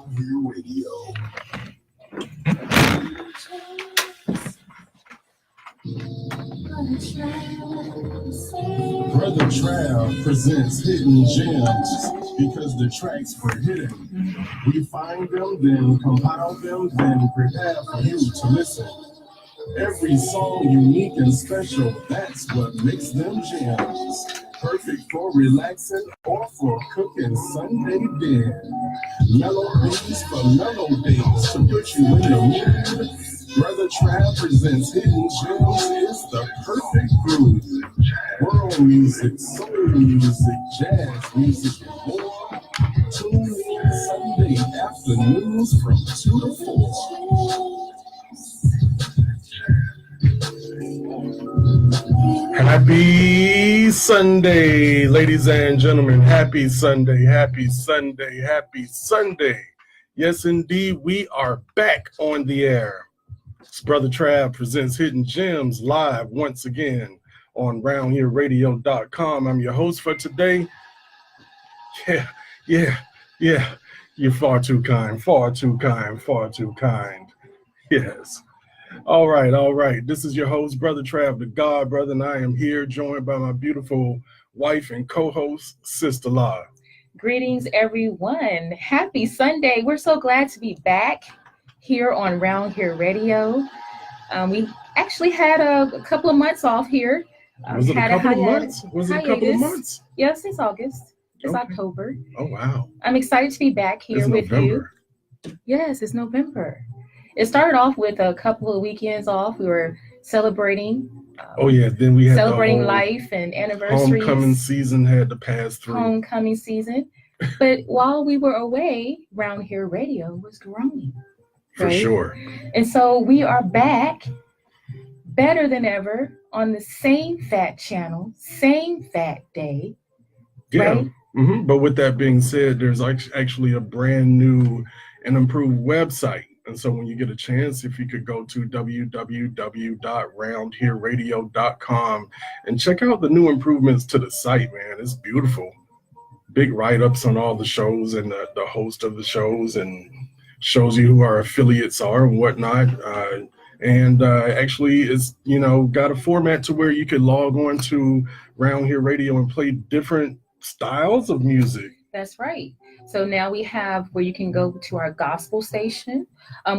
View Radio. Brotha Trav presents Hidden Gems because the tracks were hidden. We find them, then compile them, then prepare for you to listen. Every song unique and special, that's what makes them gems. Perfect for relaxing or for cooking Sunday dinner. Melodies for mellow days to put you in the mood. Brotha Trav presents Hidden Gems is the perfect groove. World music, soul music, jazz music, and more. Tune in Sunday afternoons from 2 to 4. Happy Sunday, ladies and gentlemen. Happy Sunday, happy Sunday, happy Sunday. Yes, indeed, we are back on the air. It's Brotha Trav presents Hidden Gems live once again on roundhereradio.com. I'm your host for today. Yeah. You're far too kind. Yes. All right. This is your host, Brotha Trav, the God Brother, and I am here joined by my beautiful wife and co-host, Sister La. Greetings, everyone. Happy Sunday. We're so glad to be back here on Round Here Radio. We actually had a couple of months off here. Was it a couple of months? Yes, it's August. It's okay. October. Oh, wow. I'm excited to be back here with November. You. Yes, it's November. It started off with a couple of weekends off. We were celebrating. Then we had celebrating life and anniversaries. Homecoming season had to pass through. Homecoming season. But while we were away, Round Here Radio was growing. For sure. And so we are back better than ever on the same fat channel, same fat day. Yeah. Right? Mm-hmm. But with that being said, there's actually a brand new and improved website. And so when you get a chance, if you could go to www.roundhereradio.com and check out the new improvements to the site, man. It's beautiful. Big write-ups on all the shows and the host of the shows, and shows you who our affiliates are and whatnot. Actually it's, got a format to where you could log on to Round Here Radio and play different styles of music. That's right. So now we have where you can go to our gospel station.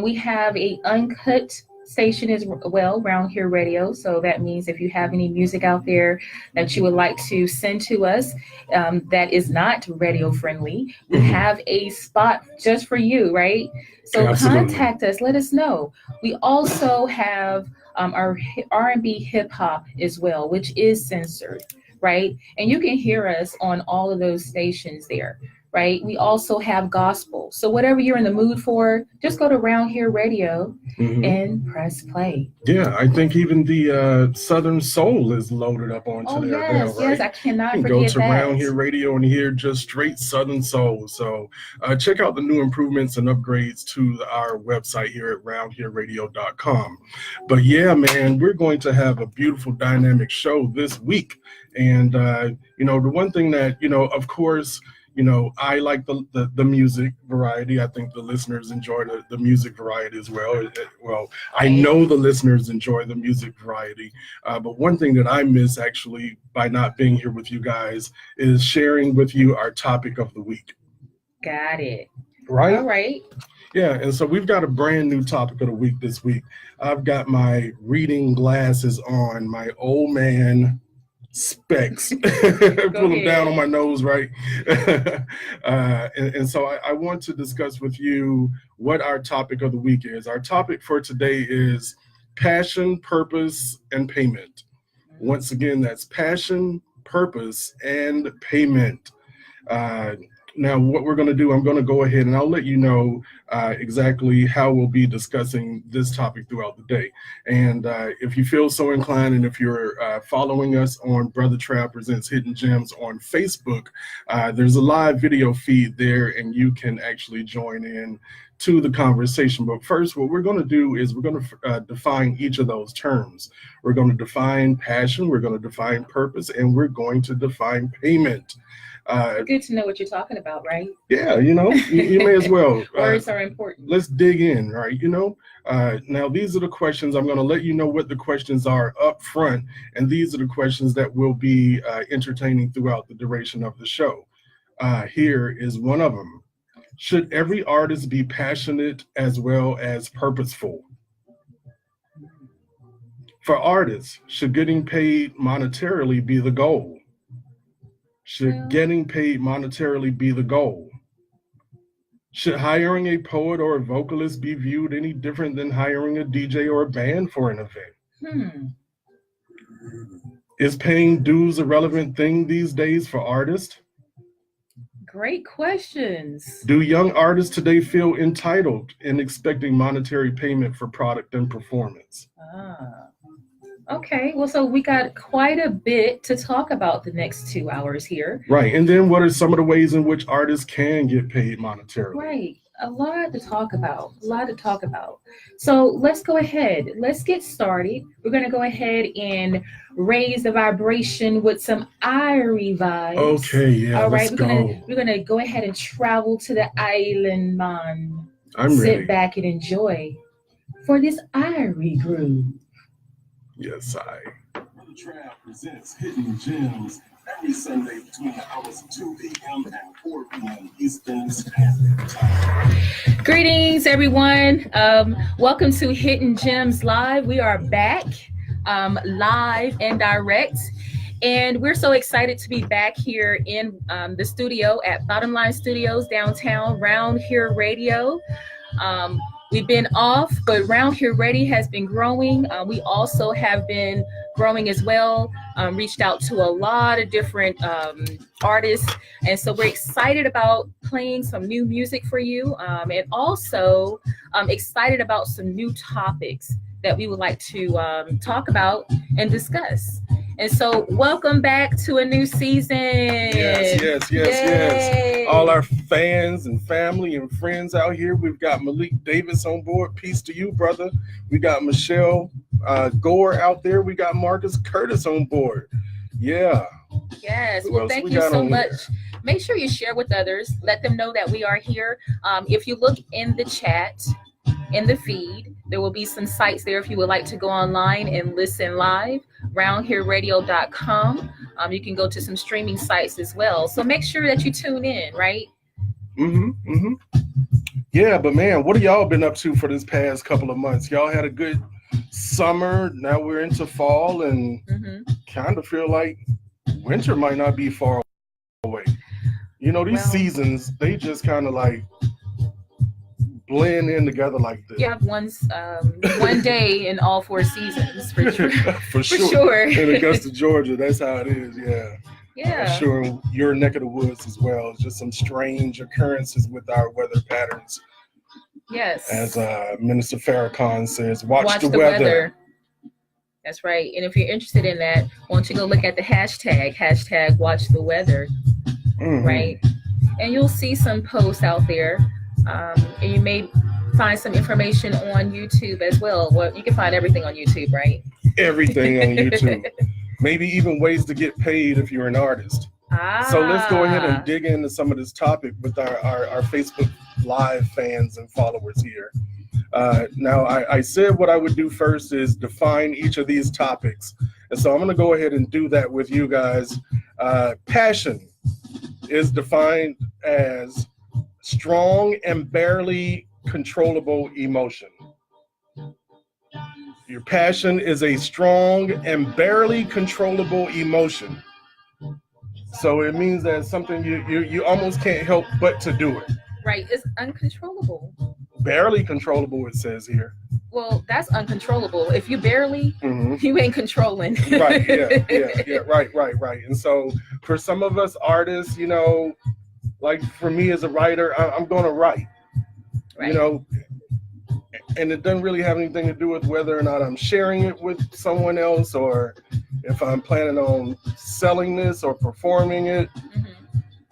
We have a uncut station as well, Round Here Radio. So that means if you have any music out there that you would like to send to us that is not radio friendly, we have a spot just for you, right? So Absolutely. Contact us. Let us know. We also have our R&B hip hop as well, which is censored, right? And you can hear us on all of those stations there. Right. We also have gospel. So whatever you're in the mood for, just go to Round Here Radio and press play. Yeah, I think even the Southern Soul is loaded up onto there. Yes, now, right? Yes, I cannot forget that. You can go to Round Here Radio and hear just straight Southern Soul. So check out the new improvements and upgrades to our website here at roundhereradio.com. But yeah, man, we're going to have a beautiful dynamic show this week. And, the one thing that, of course, I like the music variety. I think the listeners enjoy the music variety as well. I know the listeners enjoy the music variety. But one thing that I miss actually by not being here with you guys is sharing with you our topic of the week. Got it. Right? All right. Yeah, and so we've got a brand new topic of the week this week. I've got my reading glasses on, my old man specs. Put them down on my nose, right? and so I want to discuss with you what our topic of the week is. Our topic for today is passion, purpose, and payment. Once again, that's passion, purpose, and payment. Now, what we're going to do, I'm going to go ahead and I'll let you know exactly how we'll be discussing this topic throughout the day. And if you feel so inclined, and if you're following us on Brotha Trav Presents Hidden Gems on Facebook, there's a live video feed there, and you can actually join in to the conversation. But first, what we're going to do is we're going to define each of those terms. We're going to define passion, we're going to define purpose, and we're going to define payment. Good to know what you're talking about, right? Yeah, you may as well. Words are important. Let's dig in, right? Now these are the questions. I'm going to let you know what the questions are up front, and these are the questions that will be entertaining throughout the duration of the show. Here is one of them. Should every artist be passionate as well as purposeful? For artists, should getting paid monetarily be the goal? Should getting paid monetarily be the goal? Should hiring a poet or a vocalist be viewed any different than hiring a DJ or a band for an event? Is paying dues a relevant thing these days for artists? Great questions. Do young artists today feel entitled in expecting monetary payment for product and performance? Okay, well, so we got quite a bit to talk about the next 2 hours here. Right, and then what are some of the ways in which artists can get paid monetarily? Right, a lot to talk about, So let's go ahead. Let's get started. We're going to go ahead and raise the vibration with some Irie vibes. Okay, yeah, all right, let's go. We're gonna go ahead and travel to the island, man. I'm ready. Sit back and enjoy for this Irie groove. Yes, Brotha Trav presents Hidden Gems every Sunday between the hours of 2 p.m. and 4 p.m. Eastern Standard Time. Greetings, everyone. Welcome to Hidden Gems Live. We are back live and direct. And we're so excited to be back here in the studio at Bottom Line Studios downtown, Round Here Radio. We've been off, but Round Here Radio has been growing. We also have been growing as well, reached out to a lot of different artists. And so we're excited about playing some new music for you, and also excited about some new topics that we would like to talk about and discuss. And so welcome back to a new season. Yes. All our fans and family and friends out here. We've got Malik Davis on board. Peace to you, brother. We got Michelle Gore out there. We got Marcus Curtis on board. Yeah. Yes. Well, thank you so much. Make sure you share with others. Let them know that we are here. If you look in the chat, in the feed, there will be some sites there if you would like to go online and listen live. roundhereradio.com. You can go to some streaming sites as well. So make sure that you tune in, right? Yeah, but man, what have y'all been up to for this past couple of months? Y'all had a good summer. Now we're into fall and kind of feel like winter might not be far away. These seasons, they just kind of like blend in together like this. You have one day in all 4 seasons for sure. for sure. In Augusta, Georgia, that's how it is. Yeah. I'm sure in your neck of the woods as well. Just some strange occurrences with our weather patterns. Yes. As Minister Farrakhan says, watch the weather. That's right. And if you're interested in that, why don't you go look at the hashtag watch the weather, right? And you'll see some posts out there. And you may find some information on YouTube as well. Well, you can find everything on YouTube, right? Everything on YouTube. Maybe even ways to get paid if you're an artist. So let's go ahead and dig into some of this topic with our Facebook Live fans and followers here. Now, I said what I would do first is define each of these topics. And so I'm going to go ahead and do that with you guys. Passion is defined as strong and barely controllable emotion. Your passion is a strong and barely controllable emotion. So it means that it's something you almost can't help but to do it. Right, it's uncontrollable. Barely controllable, it says here. Well, that's uncontrollable. If you barely, you ain't controlling. Right, yeah, right. And so for some of us artists, like for me as a writer, I'm going to write, right. And it doesn't really have anything to do with whether or not I'm sharing it with someone else or if I'm planning on selling this or performing it.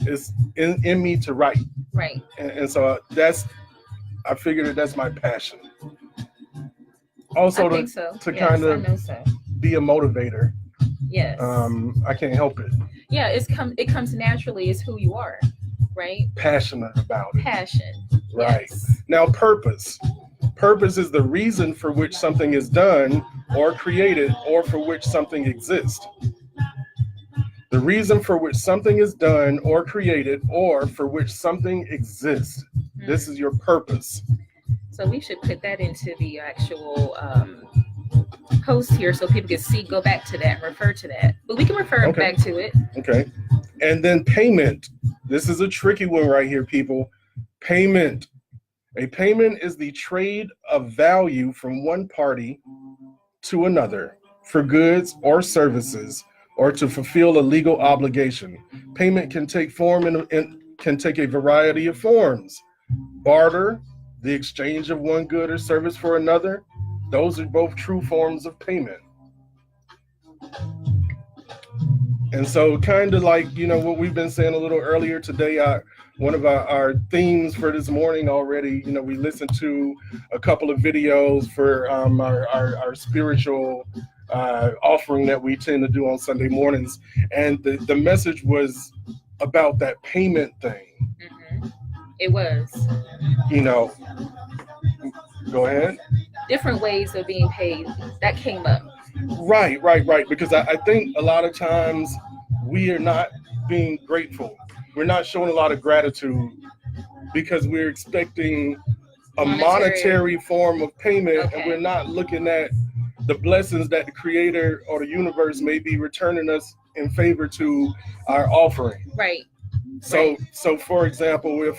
It's in me to write. Right. And so I figured that's my passion. Also to kind of be a motivator. Yes. I can't help it. Yeah, it comes naturally. It's who you are, right? Passionate about it. Passion. Right. Yes. Now, purpose. Purpose is the reason for which something is done or created or for which something exists. The reason for which something is done or created or for which something exists. This is your purpose. So we should put that into the actual post here so people can see, go back to that and refer to that. But we can refer back to it. Okay. And then payment. This is a tricky one right here, people. Payment. A payment is the trade of value from one party to another for goods or services or to fulfill a legal obligation. Payment can take form and can take a variety of forms. Barter, the exchange of one good or service for another. Those are both true forms of payment. And so kind of like, what we've been saying a little earlier today, one of our themes for this morning already, we listened to a couple of videos for our spiritual offering that we tend to do on Sunday mornings. And the message was about that payment thing. Mm-hmm. It was. Go ahead. Different ways of being paid. That came up. Right. Because I think a lot of times we are not being grateful. We're not showing a lot of gratitude because we're expecting a monetary form of payment, and we're not looking at the blessings that the Creator or the universe may be returning us in favor to our offering. Right. So for example, if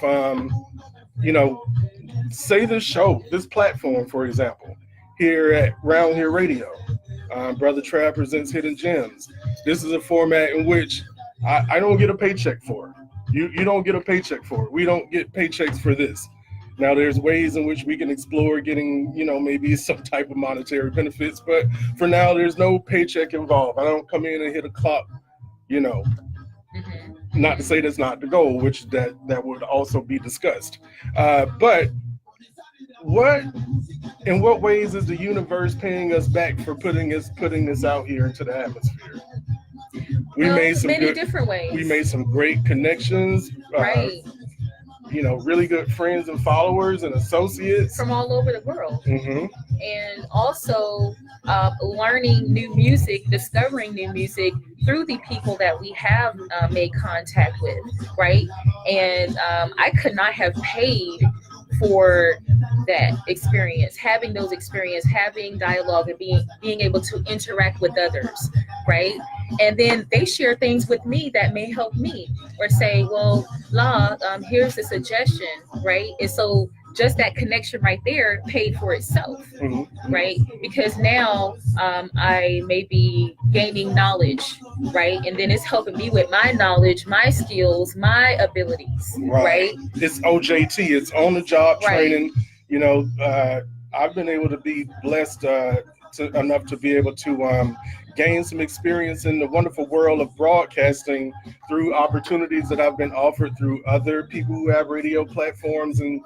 say this platform, for example, here at Round Here Radio, Brother Trav presents Hidden Gems. This is a format in which I don't get a paycheck for. You don't get a paycheck for it. We don't get paychecks for this. Now, there's ways in which we can explore getting, maybe some type of monetary benefits, but for now, there's no paycheck involved. I don't come in and hit a clock, Mm-hmm. Not to say that's not the goal, which that would also be discussed. But in what ways is the universe paying us back for putting this out here into the atmosphere? We made some many different ways. We made some great connections. Right. Really good friends and followers and associates from all over the world. Mm-hmm. And also learning new music, discovering new music through the people that we have made contact with, right? And I could not have paid for that experience, having those experiences, having dialogue, and being able to interact with others, right? And then they share things with me that may help me, or say, well, here's a suggestion, right? And so just that connection right there paid for itself, mm-hmm. right? Because now I may be gaining knowledge, right? And then it's helping me with my knowledge, my skills, my abilities, right? It's OJT, it's on the job training. I've been able to be blessed enough to be able to gain some experience in the wonderful world of broadcasting through opportunities that I've been offered through other people who have radio platforms, and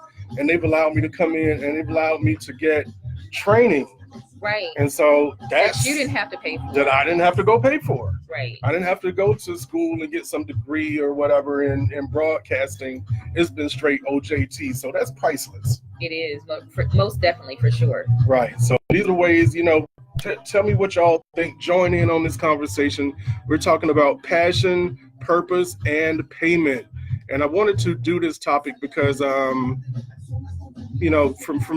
they've allowed me to come in and they've allowed me to get training. Right. And so that you didn't have to pay for. That I didn't have to go pay for. Right. I didn't have to go to school and get some degree or whatever in broadcasting. It's been straight OJT. So that's priceless. It is, most definitely, for sure. Right. So these are ways, tell me what y'all think. Join in on this conversation. We're talking about passion, purpose, and payment. And I wanted to do this topic because, from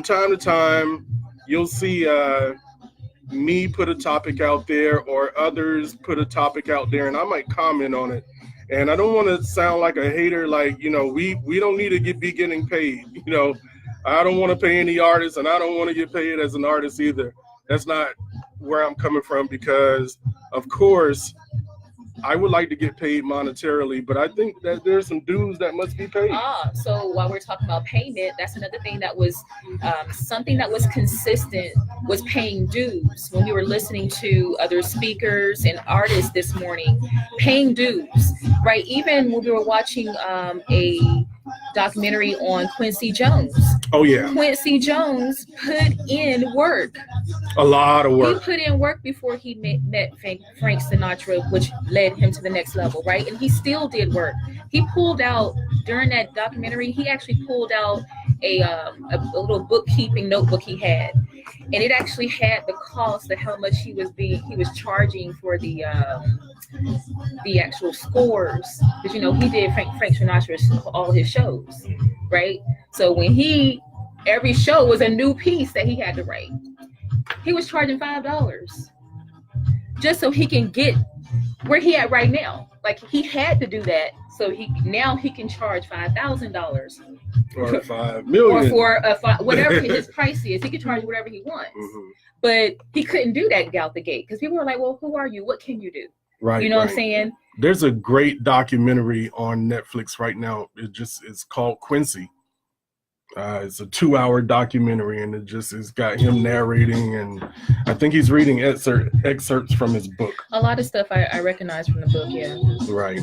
time to time, you'll see me put a topic out there or others put a topic out there, and I might comment on it. And I don't want to sound like a hater, like, we don't need to be getting paid. I don't want to pay any artists, and I don't want to get paid as an artist either. That's not where I'm coming from, because, of course, I would like to get paid monetarily, but I think that there's some dues that must be paid. So while we're talking about payment, that's another thing that was something that was consistent, was paying dues. When we were listening to other speakers and artists this morning, paying dues, right? Even when we were watching a documentary on Quincy Jones. Oh yeah, Quincy Jones put in work. a lot of He work. put in work before he met Frank Sinatra, which led him to the next level, right? And he still did work. He pulled out during that documentary. He actually pulled out a little bookkeeping notebook he had, and it actually had the cost of how much he was charging for the actual scores, because he did Frank Sinatra's all his shows, right? So when every show was a new piece that he had to write. He was charging $5 just so he can get where he at right now. Like, he had to do that, so he can charge $5,000 or $5 million, or for whatever his price is. He can charge whatever he wants, but he couldn't do that out the gate because people were like, "Well, who are you? What can you do?" Right. You know what I'm saying? There's a great documentary on Netflix right now. It's called Quincy. It's a 2-hour documentary, and it's got him narrating, and I think he's reading excerpts from his book. A lot of stuff I recognize from the book, yeah. Right.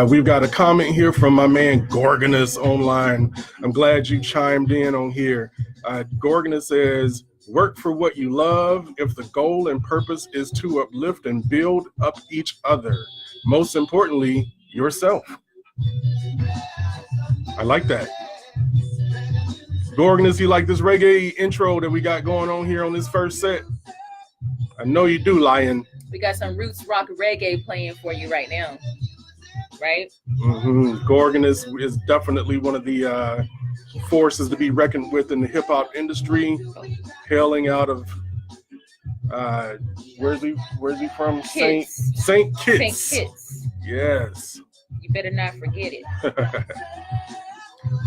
We've got a comment here from my man Gorgonus online. I'm glad you chimed in on here. Gorgonus says, work for what you love if the goal and purpose is to uplift and build up each other. Most importantly, yourself. I like that. Gorgonus, you like this reggae intro that we got going on here on this first set? I know you do, Lion. We got some roots rock reggae playing for you right now, right? Gorgonus is definitely one of the forces to be reckoned with in the hip-hop industry, hailing out of where's he from? Kitts. Saint Kitts. Saint Kitts. Yes. You better not forget it.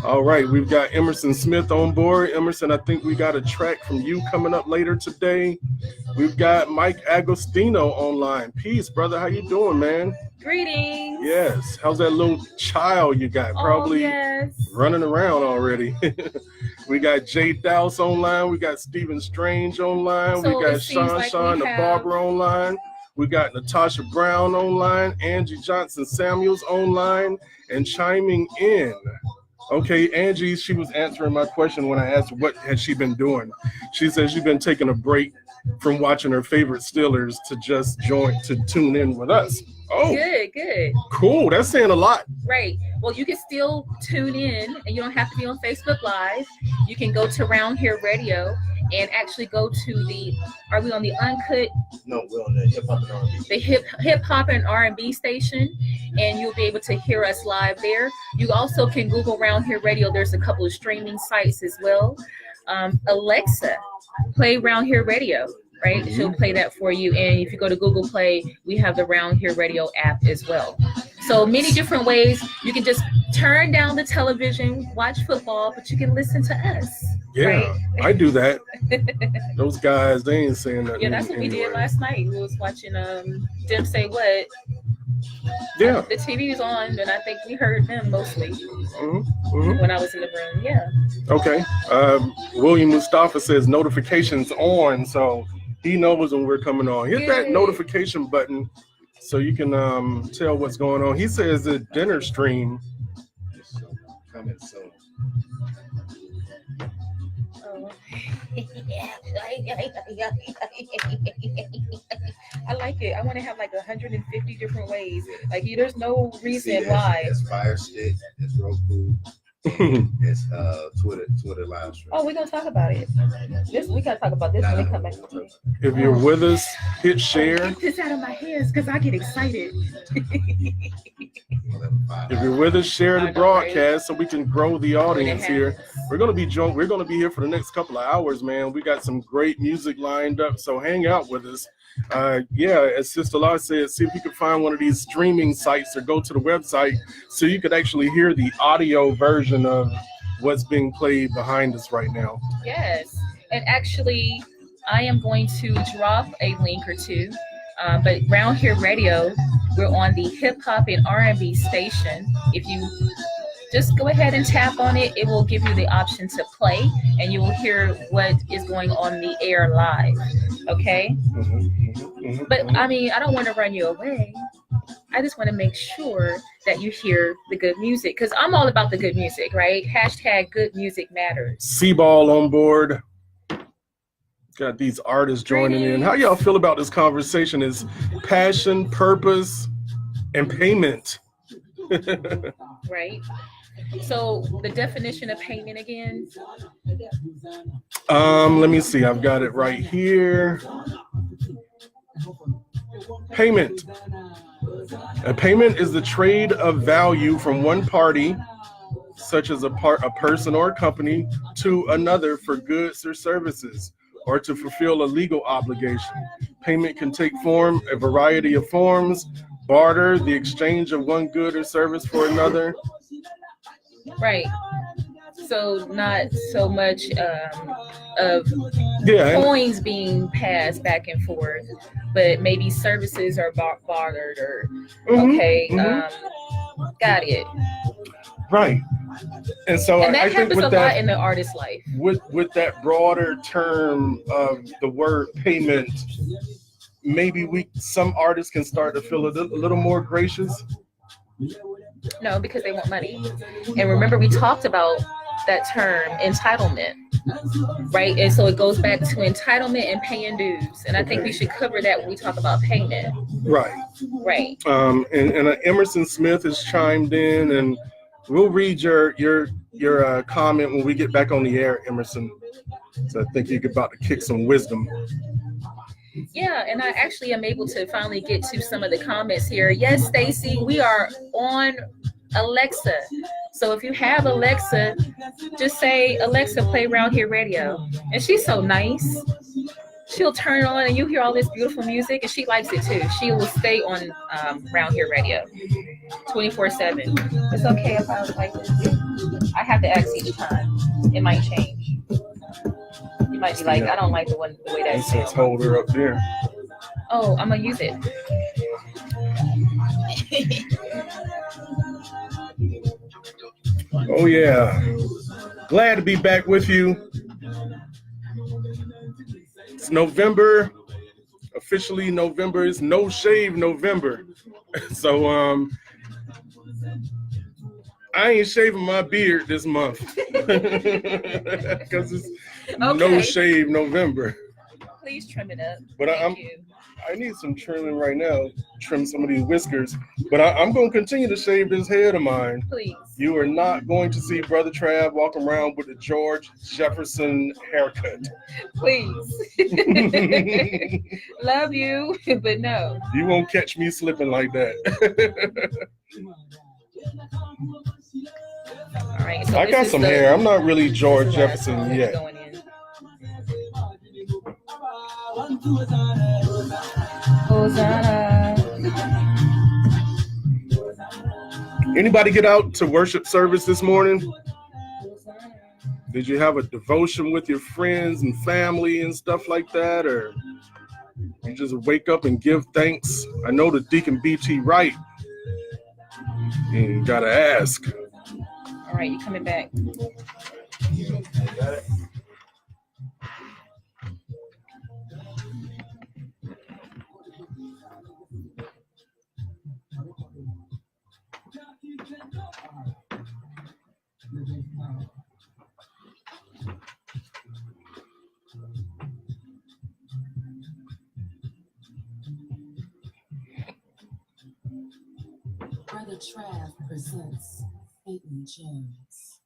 All right, we've got Emerson Smith on board. Emerson, I think we got a track from you coming up later today. We've got Mike Agostino online. Peace, brother. How you doing, man? Greetings. Yes. How's that little child you got? Probably running around already. We got Jay Dowse online. We got Stephen Strange online. So we got Sean the Barber online. We got Natasha Brown online. Angie Johnson Samuels online and chiming in. Okay, Angie, she was answering my question when I asked what had she been doing. She says she's been taking a break from watching her favorite Steelers to just tune in with us. Oh, good. Cool. That's saying a lot. Right. Well, you can still tune in, and you don't have to be on Facebook Live. You can go to Round Here Radio and actually go to are we on the uncut? No, we're on the hip hop and R&B. The hip hop and R&B station, and you'll be able to hear us live there. You also can Google Round Here Radio. There's a couple of streaming sites as well. Alexa, play Round Here Radio. Right, she'll play that for you. And if you go to Google Play, we have the Round Here Radio app as well. So many different ways. You can just turn down the television, watch football, but you can listen to us. Yeah, right? I do that. Those guys, they ain't saying nothing. Yeah, that's what we did last night. We was watching Them Say What. Yeah. The TV was on, and I think we heard them mostly when I was in the room. Yeah. Okay. William Mustafa says notifications on, so he knows when we're coming on. Hit that notification button so you can tell what's going on. He says the dinner stream Coming soon. Oh. I like it. I want to have like 150 different ways. Like, there's no reason why. It's Fire Stick. It's Roku. It's Twitter live stream. Oh, we're gonna talk about it. We gotta talk about this when we come back. If you're with us, hit share. Get this out of my hands because I get excited. If you're with us, share the broadcast so we can grow the audience here. We're gonna be here for the next couple of hours, man. We got some great music lined up, so hang out with us. As Sister Law said, see if you can find one of these streaming sites or go to the website so you could actually hear the audio version of what's being played behind us right now. Yes, and actually, I am going to drop a link or two. But Round Here Radio, we're on the hip hop and R&B station. If you just go ahead and tap on it, it will give you the option to play, and you will hear what is going on the air live. Okay? But I mean, I don't want to run you away. I just want to make sure that you hear the good music, because I'm all about the good music, right? Hashtag good music matters. C-Ball on board. Got these artists joining in. How y'all feel about this conversation? Is passion, purpose, and payment. Right. So the definition of payment again. Let me see. I've got it right here. Payment. A payment is the trade of value from one party, such as a person or a company, to another for goods or services, or to fulfill a legal obligation. Payment can take a variety of forms: barter, the exchange of one good or service for another. Right. So not so much of coins being passed back and forth, but maybe services are bartered or got it. Right. And so and that I happens think with a lot in the artist's life. With that broader term of the word payment, maybe some artists can start to feel a little more gracious. No, because they want money. And remember, we talked about that term, entitlement, right? And so it goes back to entitlement and paying dues. And I think we should cover that when we talk about payment. Right. Right. And Emerson Smith has chimed in, and we'll read your comment when we get back on the air, Emerson. So I think you're about to kick some wisdom. Yeah, and I actually am able to finally get to some of the comments here. Yes, Stacy, we are on Alexa. So if you have Alexa, just say, Alexa, play Round Here Radio. And she's so nice. She'll turn it on and you hear all this beautiful music, and she likes it too. She will stay on Round Here Radio 24/7. It's okay if I was like this. I have to ask each time. It might change. You might be like, I don't like the way that sounds. Hold her up there. Oh, I'm gonna use it. Oh yeah, glad to be back with you. It's November. Officially, November is No Shave November. So I ain't shaving my beard this month because it's No Shave November. Please trim it up. But I need some trimming right now. Trim some of these whiskers. But I'm going to continue to shave this head of mine. Please. You are not going to see Brother Trav walk around with a George Jefferson haircut. Please. Love you, but no. You won't catch me slipping like that. All right. So I got some hair. I'm not really George Jefferson yet. Hosanna. Anybody get out to worship service this morning? Did you have a devotion with your friends and family and stuff like that? Or you just wake up and give thanks? I know the Deacon BT right. You gotta ask. All right, you coming back. Brother Trav presents Hidden Gems.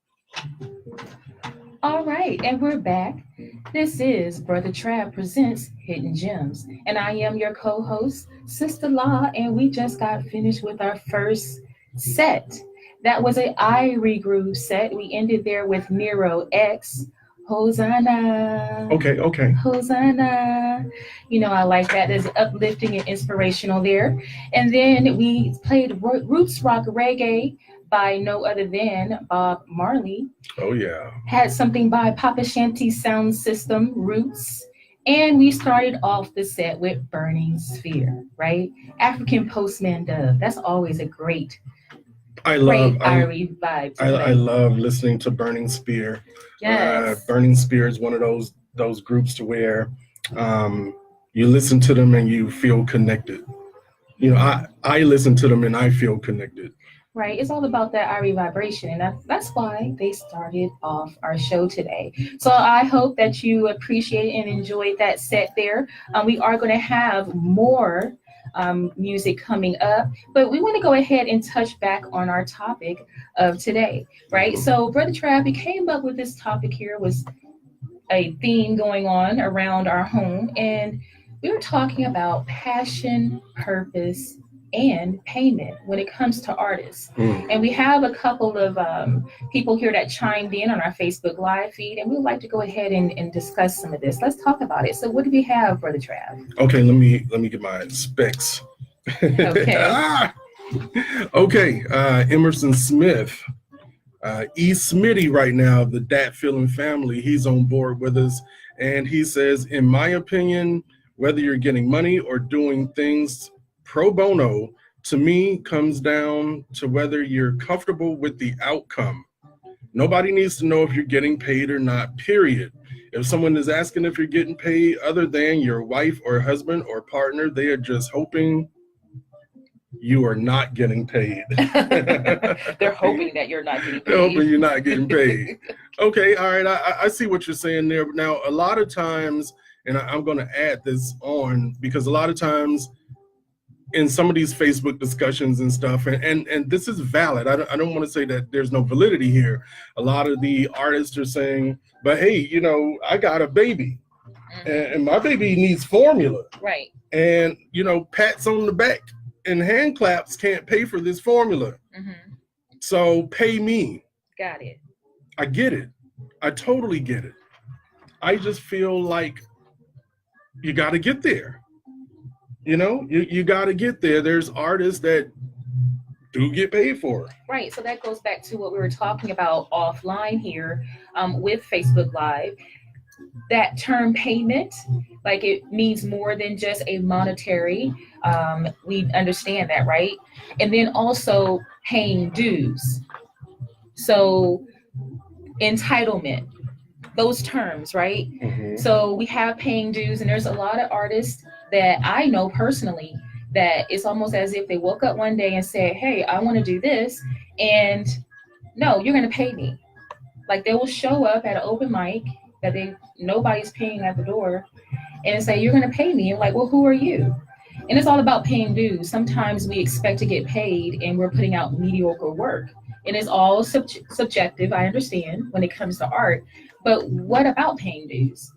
All right, and we're back. This is Brother Trav presents Hidden Gems, and I am your co-host, Sister Law, and we just got finished with our first set. That was an I Regroup set. We ended there with Miro X. Hosanna. Okay. Hosanna. You know, I like that. There's uplifting and inspirational there. And then we played Roots Rock Reggae by no other than Bob Marley. Oh, yeah. Had something by Papa Shanty Sound System, Roots. And we started off the set with Burning Sphere, right? African Postman Dove. That's always a great Irie vibe. I love listening to Burning Spear. Yes. Burning Spear is one of those groups to where you listen to them and you feel connected. you know, I listen to them and I feel connected. Right. It's all about that Irie vibration. And that's why they started off our show today. So I hope that you appreciate and enjoyed that set there. We are going to have more music coming up, but we want to go ahead and touch back on our topic of today. Right. So, Brother Trav, we came up with this topic here, was a theme going on around our home. And we were talking about passion, purpose, and payment when it comes to artists. And we have a couple of people here that chimed in on our Facebook Live feed, and we would like to go ahead and discuss some of this. Let's talk about it. So what do we have, Brother Trav? Okay, let me get my specs. Okay. Okay, Emerson Smith, E. Smitty right now, the Dat Feeling family, he's on board with us. And he says, in my opinion, whether you're getting money or doing things pro bono, to me, comes down to whether you're comfortable with the outcome. Nobody needs to know if you're getting paid or not, period. If someone is asking if you're getting paid other than your wife or husband or partner, they are just hoping you are not getting paid. They're hoping that you're not getting paid. They're hoping you're not getting paid. Okay, all right, I see what you're saying there. Now, a lot of times, and I'm going to add this on, because a lot of times in some of these Facebook discussions and stuff, and this is valid. I don't want to say that there's no validity here. A lot of the artists are saying, but hey, you know, I got a baby, and my baby needs formula. Right. And, you know, pats on the back and hand claps can't pay for this formula. So pay me. Got it. I get it. I totally get it. I just feel like you got to get there. You know, you got to get there. There's artists that do get paid for. Right. So that goes back to what we were talking about offline here with Facebook Live. That term payment, like, it means more than just a monetary. We understand that, right? And then also paying dues. So entitlement, those terms, right? So we have paying dues, and there's a lot of artists that I know personally that it's almost as if they woke up one day and said, hey, I want to do this, and no, you're going to pay me. Like, they will show up at an open mic that nobody's paying at the door and say, you're going to pay me. And like, well, who are you? And it's all about paying dues. Sometimes we expect to get paid and we're putting out mediocre work, and it's all subjective. I understand when it comes to art, but what about paying dues?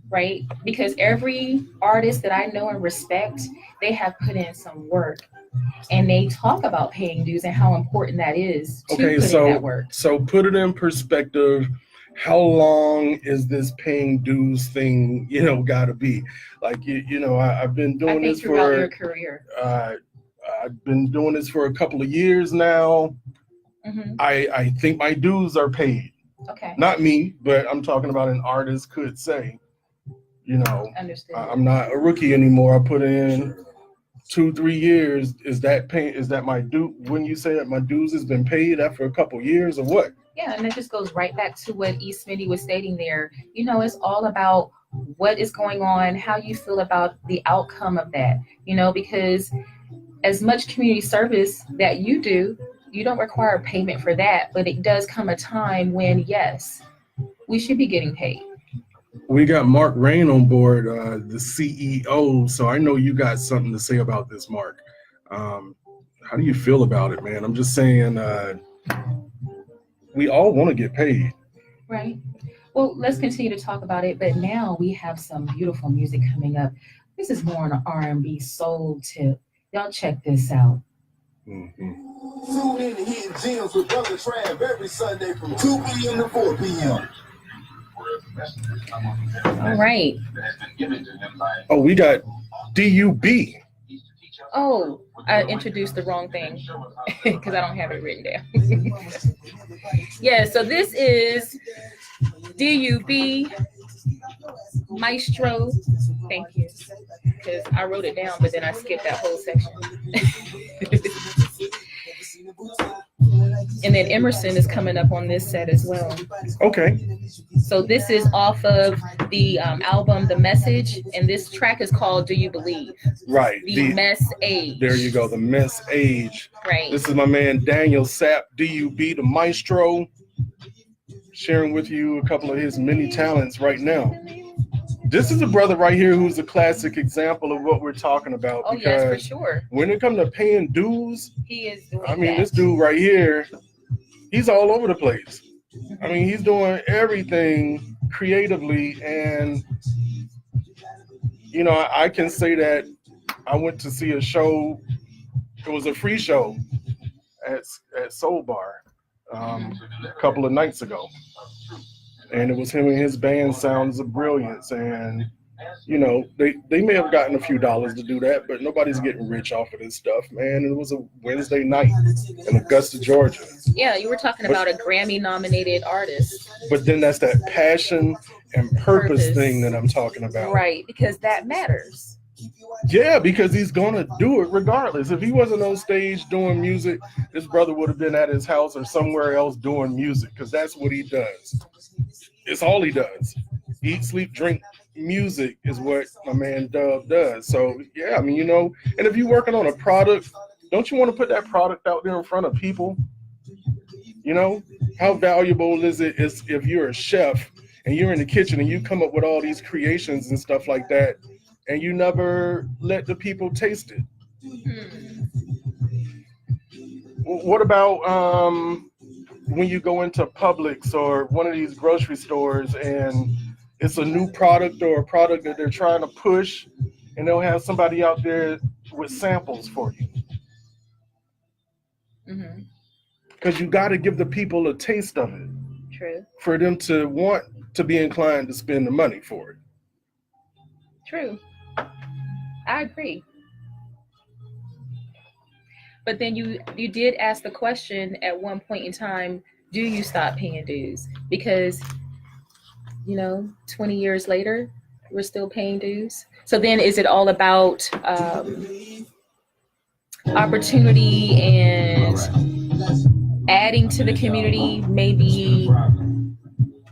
Right? Because every artist that I know and respect, they have put in some work, and they talk about paying dues and how important that is to put in that work. So put it in perspective. How long is this paying dues thing, you know, got to be? Like, you know, I've been doing this throughout for your career. I've been doing this for a couple of years now. I think my dues are paid. Okay. Not me, but I'm talking about an artist could say, you know, I'm not a rookie anymore. I put in 2-3 years. Is that pay? Is that my due? When you say that my dues has been paid after a couple of years, or what? Yeah, and it just goes right back to what E. Smitty was stating there. You know, it's all about what is going on, how you feel about the outcome of that. You know, because as much community service that you do, you don't require payment for that, but it does come a time when, yes, we should be getting paid. We got Mark Rain on board, the CEO. So I know you got something to say about this, Mark. How do you feel about it, man? I'm just saying, we all want to get paid. Right. Well, let's continue to talk about it. But now we have some beautiful music coming up. This is more on an R&B soul tip. Y'all check this out. Tune in to Hidden Gems with Brotha Trav every Sunday from 2 p.m. to 4 p.m. All right. Oh, we got DUB. Oh, I introduced the wrong thing because I don't have it written down. Yeah, so this is DUB Maestro. Thank you. Because I wrote it down, but then I skipped that whole section. And then Emerson is coming up on this set as well. Okay. So this is off of the album The Message, and this track is called Do You Believe? Right. The Mess Age. There you go. The Mess Age. Right. This is my man Daniel Sapp, DUB, the maestro, sharing with you a couple of his many talents right now. This is a brother right here who's a classic example of what we're talking about. Oh, yes, for sure. When it comes to paying dues, He is doing I mean, that. this dude right here, he's all over the place. I mean, he's doing everything creatively. And, you know, I can say that I went to see a show. It was a free show at Soul Bar a couple of nights ago. And it was him and his band, Sounds of Brilliance. And, you know, they may have gotten a few dollars to do that, but nobody's getting rich off of this stuff, man. It was a Wednesday night in Augusta, Georgia. Yeah, you were talking about a Grammy-nominated artist. But then that's that passion and purpose thing that I'm talking about. Right, because that matters. Yeah, because he's going to do it regardless. If he wasn't on stage doing music, this brother would have been at his house or somewhere else doing music, because that's what he does. It's all he does. Eat, sleep, drink, music is what my man Dub does. So, yeah, I mean, you know, and if you're working on a product, don't you want to put that product out there in front of people? You know, how valuable is it if you're a chef and you're in the kitchen and you come up with all these creations and stuff like that, and you never let the people taste it? What about when you go into Publix or one of these grocery stores and it's a new product or a product that they're trying to push, and they'll have somebody out there with samples for you? Because you got to give the people a taste of it. True. For them to want to be inclined to spend the money for it. True. I agree. But then you did ask the question at one point in time, do you stop paying dues? Because, you know, 20 years later, we're still paying dues. So then is it all about opportunity and adding to the community, maybe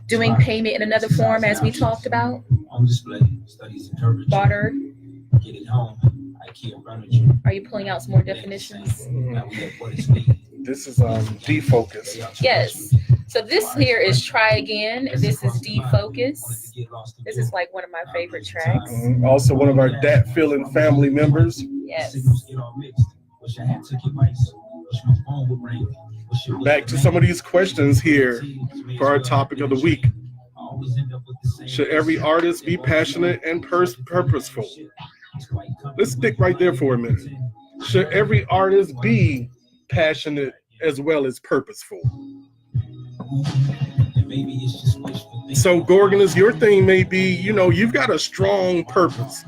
doing payment in another form, as we talked about? Barter. Are you pulling out some more definitions? This is defocus. Yes. So this here is Try Again. This is Defocus. This is like one of my favorite tracks. Also one of our Dat Feeling family members. Yes. Back to some of these questions here for our topic of the week. Should every artist be passionate and purposeful? Let's stick right there for a minute. Should every artist be passionate as well as purposeful? So, Gorgonus, your thing may be, you know, you've got a strong purpose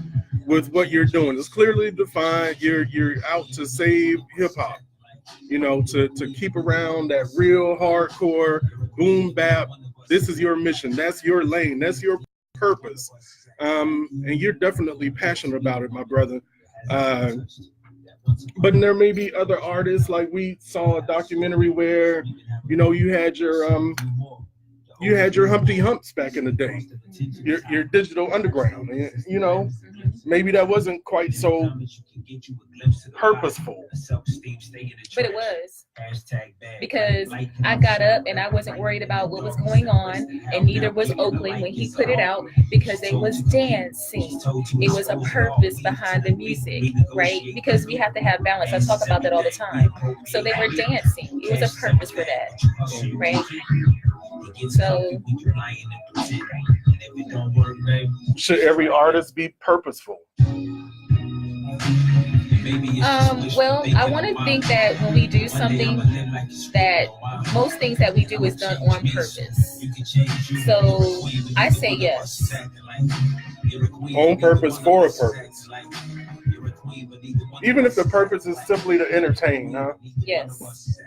with what you're doing. It's clearly defined. You're out to save hip hop, you know, to keep around that real hardcore boom bap. This is your mission. That's your lane. That's your purpose. And you're definitely passionate about it, my brother. But there may be other artists, like we saw a documentary where, you know, you had your Humpty Humps back in the day, your Digital Underground, you know, maybe that wasn't quite so purposeful. But it was, because I got up and I wasn't worried about what was going on, and neither was Oakland when he put it out, because they was dancing. It was a purpose behind the music, right? Because we have to have balance. I talk about that all the time. So they were dancing. It was a purpose for that, right? So, should every artist be purposeful? Well, I want to think that when we do something, that most things that we do is done on purpose. So I say yes. On purpose, for a purpose. Even if the purpose is simply to entertain, huh? Yes.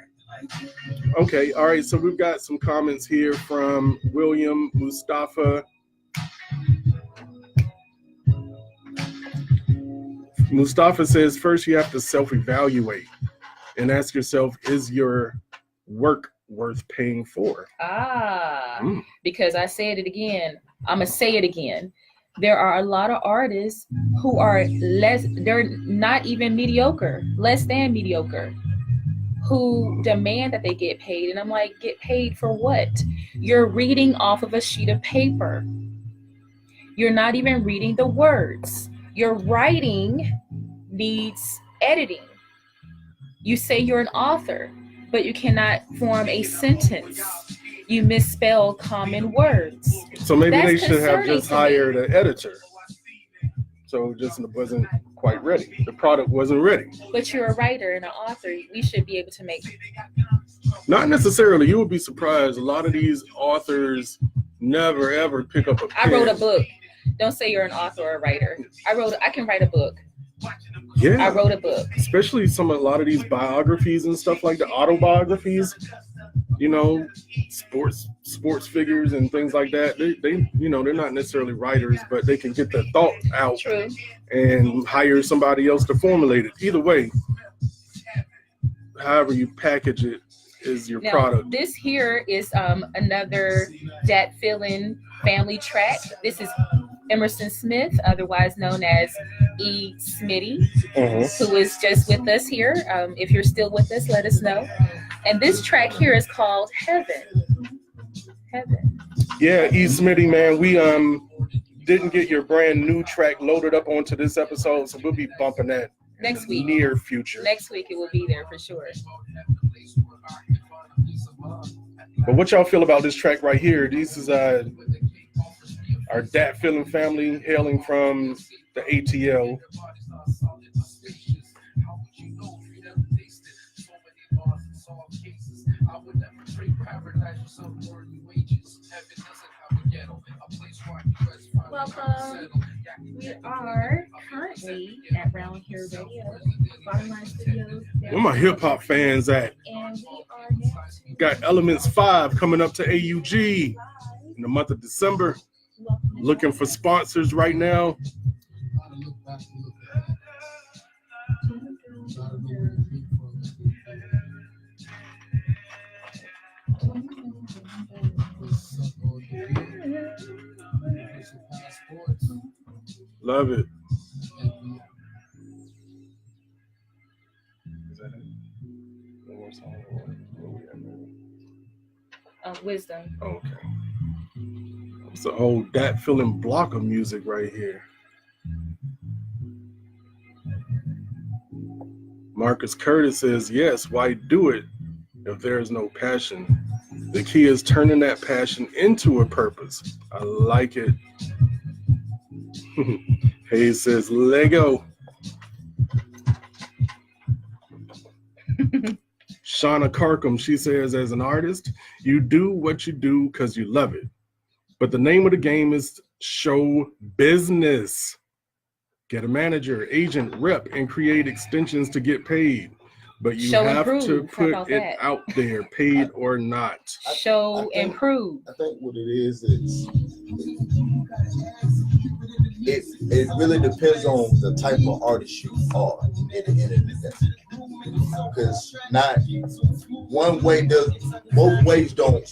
Okay, all right, so we've got some comments here from William Mustafa. Mustafa says, first you have to self-evaluate and ask yourself, is your work worth paying for. Because I said it again. I'm going to say it again. There are a lot of artists who are they're not even mediocre, less than mediocre, who demand that they get paid. And I'm like, get paid for what? You're reading off of a sheet of paper. You're not even reading the words. Your writing needs editing. You say you're an author, but you cannot form a sentence. You misspell common words. So maybe That's they should have concerning just to me. hired an editor. So it just wasn't quite ready. The product wasn't ready. But you're a writer and an author. We should be able to make. Not necessarily. You would be surprised. A lot of these authors never ever pick up a pen. I wrote a book. Don't say you're an author or a writer. I can write a book. Yeah. I wrote a book. Especially a lot of these biographies and stuff like the autobiographies, you know, sports figures and things like that. They you know, they're not necessarily writers, but they can get their thought out. True. And hire somebody else to formulate it. Either way, however you package it is your product. This here is another Dat Feelin' family track. This is Emerson Smith, otherwise known as E. Smitty, who is just with us here. If you're still with us, let us know. And this track here is called Heaven. Heaven. Yeah, E. Smitty, man, we didn't get your brand new track loaded up onto this episode, so we'll be bumping that Next week. Near future. Next week it will be there for sure. But what y'all feel about this track right here? This is our Dat Feelin' family hailing from the ATL. Welcome. We are currently at Round Here Radio, Bottom Line Studios. Where my hip hop fans at? And we are now Got Elements 5 coming up to AUG in the month of December. Looking for sponsors right now. Love it. Is that it? One more song. Where we at now? Wisdom. Okay. It's a whole Dat Feelin' block of music right here. Marcus Curtis says, yes, why do it if there is no passion? The key is turning that passion into a purpose. I like it. Hayes says, Lego. Shauna Carcom, she says, as an artist, you do what you do because you love it. But the name of the game is show business. Get a manager, agent, rep, and create extensions to get paid. But you have to put it out there, paid or not. Show and prove. I think what it is it really depends on the type of artist you are at the end of the day. Because not one way does, both ways don't.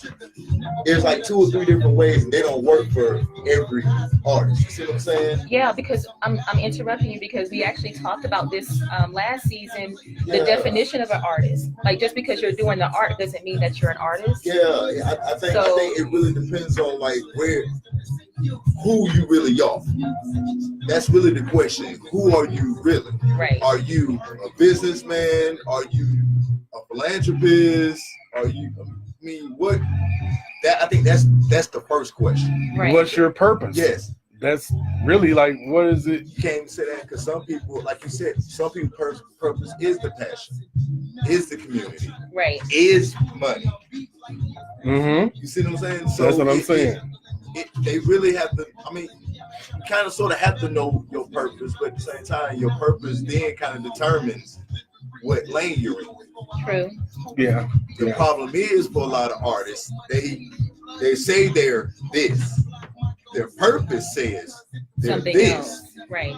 There's like 2 or 3 different ways, and they don't work for every artist. You see what I'm saying? Yeah, because I'm interrupting you because we actually talked about this last season. The definition of an artist, like just because you're doing the art doesn't mean that you're an artist. Yeah, I think it really depends on like who you really are. That's really the question. Who are you really? Right. Are you a businessman? Are you a philanthropist? Are you? I mean, what? I think that's the first question. Right. What's your purpose? Yes. That's really like, what is it? You can't even say that because some people, like you said, some people's purpose is the passion, is the community, right, is money. Mm-hmm. You see what I'm saying? So that's what I'm saying. They really have to, I mean, you kind of sort of have to know your purpose, but at the same time, your purpose then kind of determines what lane you're in. True. Yeah. The problem is for a lot of artists, they say they're this. Their purpose says they're something this. else. Right.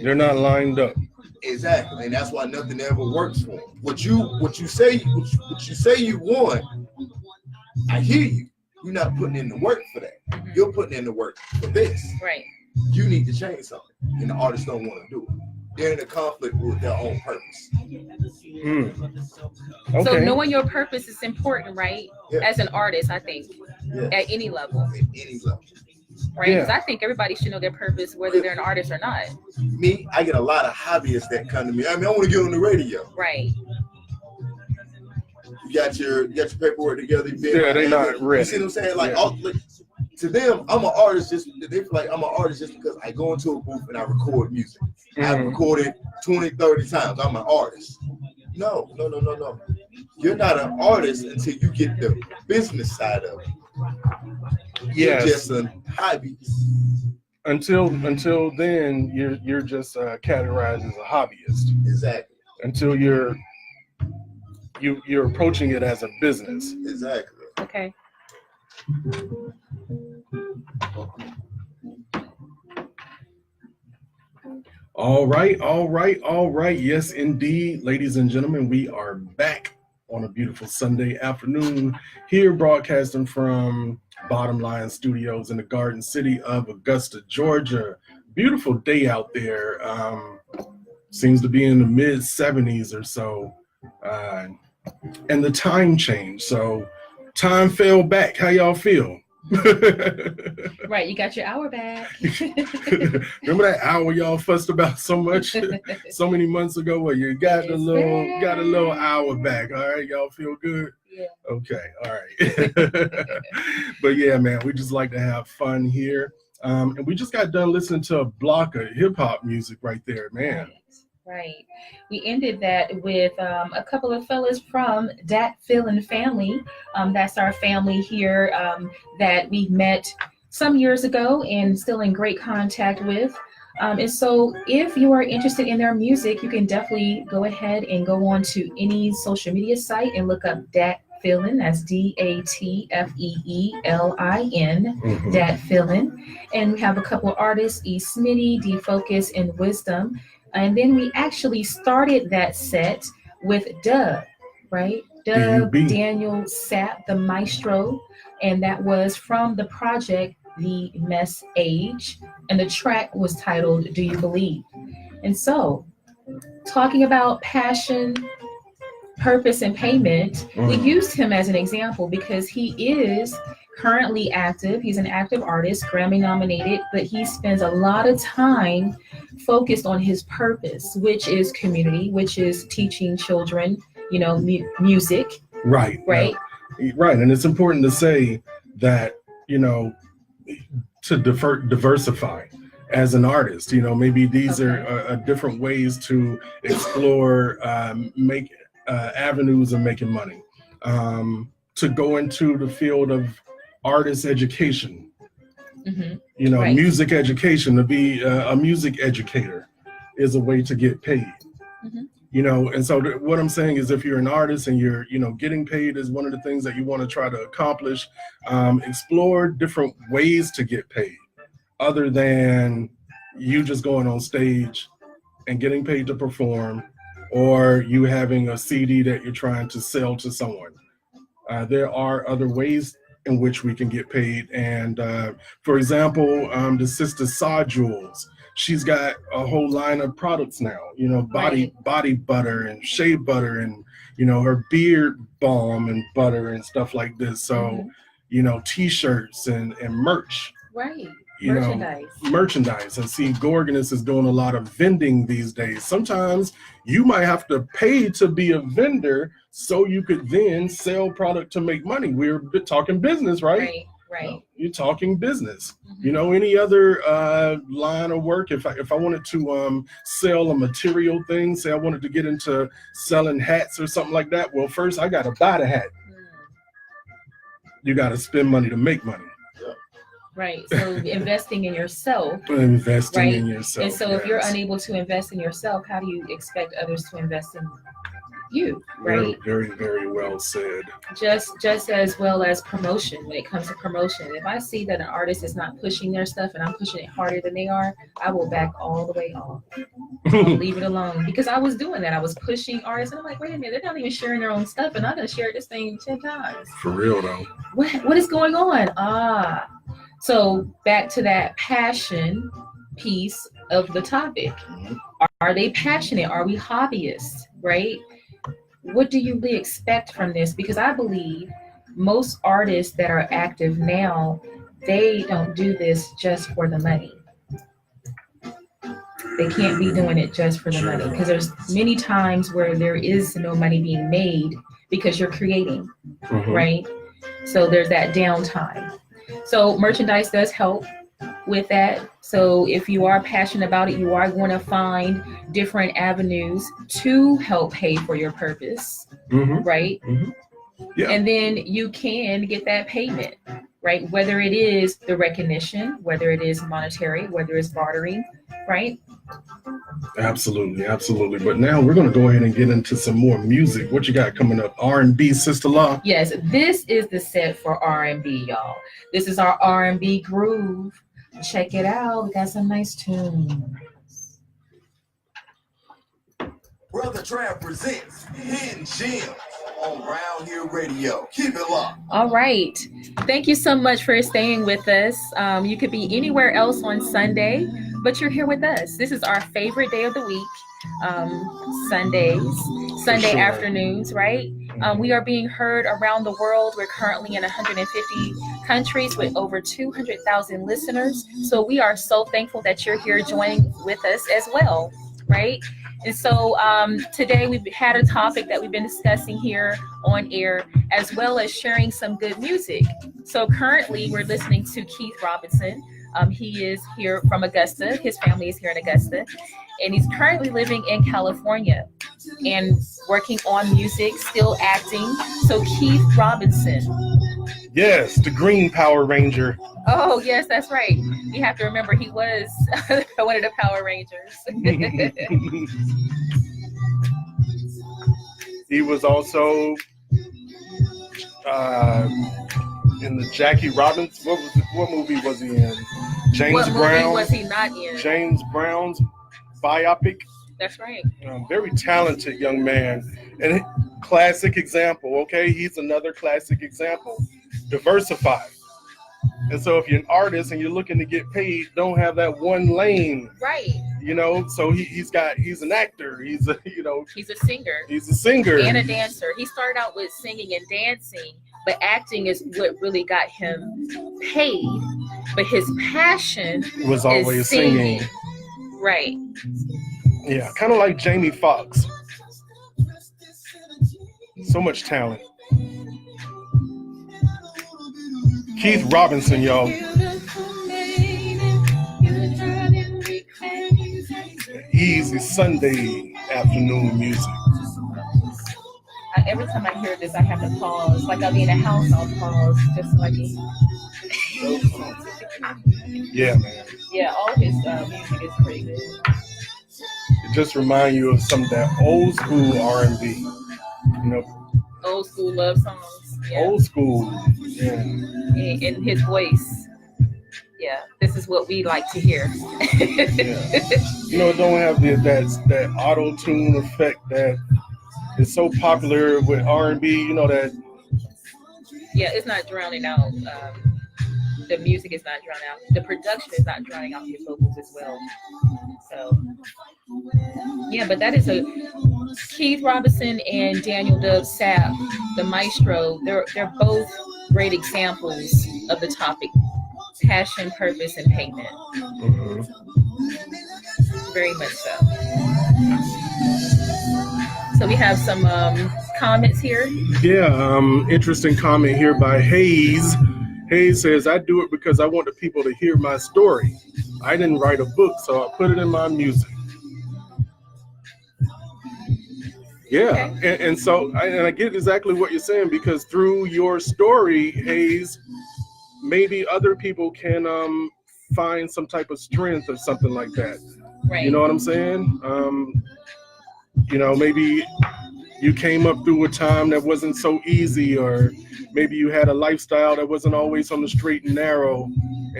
They're not lined up. Exactly, and that's why nothing ever works for them. What you say you want, I hear you. You're not putting in the work for that. You're putting in the work for this. Right. You need to change something, and the artists don't want to do it. They're in a conflict with their own purpose. Okay. So knowing your purpose is important, right? Yeah. As an artist, I think, Yes. at any level, At any level. right? Yeah. Because I think everybody should know their purpose, whether they're an artist or not. Me, I get a lot of hobbyists that come to me. I mean, I want to get on the radio. Right. You got your paperwork together. Yeah, they not ready. You see what I'm saying? Like, Yeah. to them, I'm an artist. They feel like I'm an artist just because I go into a booth and I record music. I've recorded 20, 30 times. I'm an artist. No. You're not an artist until you get the business side of it. You're Yes. just a hobbyist. Until then, you're just categorized as a hobbyist. Exactly. Until you're approaching it as a business. Exactly. Okay. All right. Yes, indeed, ladies and gentlemen, we are back on a beautiful Sunday afternoon here, broadcasting from Bottom Line Studios in the Garden City of Augusta, Georgia. Beautiful day out there. Seems to be in the mid 70s or so. And the time changed. So time fell back. How y'all feel? Right. You got your hour back. Remember that hour y'all fussed about so much so many months ago? Well, you got a little hour back. All right, y'all feel good? Yeah. Okay, all right. But yeah, man, we just like to have fun here. And we just got done listening to a block of hip hop music right there, man. Right. We ended that with a couple of fellas from Dat Feelin' family. That's our family here that we met some years ago and still in great contact with. And so if you are interested in their music, you can definitely go ahead and go on to any social media site and look up Dat Feelin'. That's DATFEELIN, Dat Feelin'. And we have a couple of artists, E. Smitty, D Focus, and Wisdom. And then we actually started that set with Dub, right? Dub, D-U-B. Daniel Sapp, the maestro. And that was from the project, The Mess Age. And the track was titled, Do You Believe? And so, talking about passion, purpose, and payment, we used him as an example because he is currently active. He's an active artist, Grammy nominated, but he spends a lot of time focused on his purpose, which is community, which is teaching children, music. Right. Right. Right. And it's important to say that, to diversify as an artist, maybe these are different ways to explore, make avenues of making money, to go into the field of artist education, Right. music education, to be a music educator is a way to get paid. And so what I'm saying is if you're an artist and you're, getting paid is one of the things that you want to try to accomplish, explore different ways to get paid other than you just going on stage and getting paid to perform or you having a CD that you're trying to sell to someone. There are other ways in which we can get paid. And for example, the sister Saw Jewels, she's got a whole line of products now, body butter and shea butter and, her beard balm and butter and stuff like this. So, t-shirts and merch. Right. Merchandise. And see, Gorgonus is doing a lot of vending these days. Sometimes you might have to pay to be a vendor so you could then sell product to make money. We're talking business, right? Right. You're talking business. Any other line of work, if I wanted to sell a material thing, say I wanted to get into selling hats or something like that, well, first I got to buy the hat. You got to spend money to make money. Right. So investing in yourself. Investing right? in yourself. And so if you're unable to invest in yourself, how do you expect others to invest in you, right? Very, very, very well said. Just as well as promotion. When it comes to promotion, if I see that an artist is not pushing their stuff and I'm pushing it harder than they are, I will back all the way off. I'll leave it alone, because I was doing that. I was pushing artists, and I'm like, wait a minute, they're not even sharing their own stuff, and I'm gonna share this thing 10 times. For real though. What is going on? So back to that passion piece of the topic. Are they passionate? Are we hobbyists, right? What do you really expect from this? Because I believe most artists that are active now, they don't do this just for the money. They can't be doing it just for the money, because there's many times where there is no money being made because you're creating, right? So there's that downtime. So merchandise does help with that. So if you are passionate about it, you are going to find different avenues to help pay for your purpose, right? Yeah. And then you can get that payment, right? Whether it is the recognition, whether it is monetary, whether it's bartering, right? Absolutely, absolutely. But now we're going to go ahead and get into some more music. What you got coming up? R&B, Sister Law? Yes, this is the set for R&B, y'all. This is our R&B groove. Check it out. We got some nice tunes. Brotha Trav presents Hidden Gems on Round Here Radio. Keep it locked. All right. Thank you so much for staying with us. You could be anywhere else on Sunday, but you're here with us. This is our favorite day of the week, Sunday afternoons, right? We are being heard around the world. We're currently in 150 countries with over 200,000 listeners. So we are so thankful that you're here joining with us as well, right? And so today we've had a topic that we've been discussing here on air, as well as sharing some good music. So currently we're listening to Keith Robinson. He is here from Augusta. His family is here in Augusta. And he's currently living in California and working on music, still acting. So Keith Robinson. Yes, the Green Power Ranger. Oh, yes, that's right. You have to remember he was one of the Power Rangers. He was also in the Jackie Robinson. What movie was he in? James What Brown. movie was he not in? James Brown's biopic. That's right. Very talented young man, and classic example. Okay, he's another classic example. Diversify. And so if you're an artist and you're looking to get paid, don't have that one lane. Right. You know, so he's an actor. He's a singer. He's a singer and a dancer. He started out with singing and dancing, but acting is what really got him paid. But his passion was always singing. Right. Yeah, kind of like Jamie Foxx. So much talent. Keith Robinson, y'all. Easy Sunday afternoon music. Every time I hear this, I have to pause. Like I'll be in a house, I'll pause just so I can. Yeah, man. Yeah, all his music is pretty good. It just reminds you of some of that old school R&B. You know, old school love songs. Yeah. Old school. Yeah. In his voice. Yeah, this is what we like to hear. Yeah. You know, it don't have that auto tune effect that is so popular with R&B. You know that. Yeah, it's not drowning out. The music is not drowning out. The production is not drowning out his vocals as well. So, yeah, but that is a Keith Robinson and Daniel Dub Sapp, the maestro. They're both great examples of the topic: passion, purpose, and payment. Mm-hmm. Very much so. So we have some comments here. Yeah, interesting comment here by Hayes. Hayes says, I do it because I want the people to hear my story. I didn't write a book, so I put it in my music. Yeah, okay. and so I get exactly what you're saying, because through your story, Hayes, maybe other people can find some type of strength or something like that. Right. You know what I'm saying? You know, maybe you came up through a time that wasn't so easy, or maybe you had a lifestyle that wasn't always on the straight and narrow,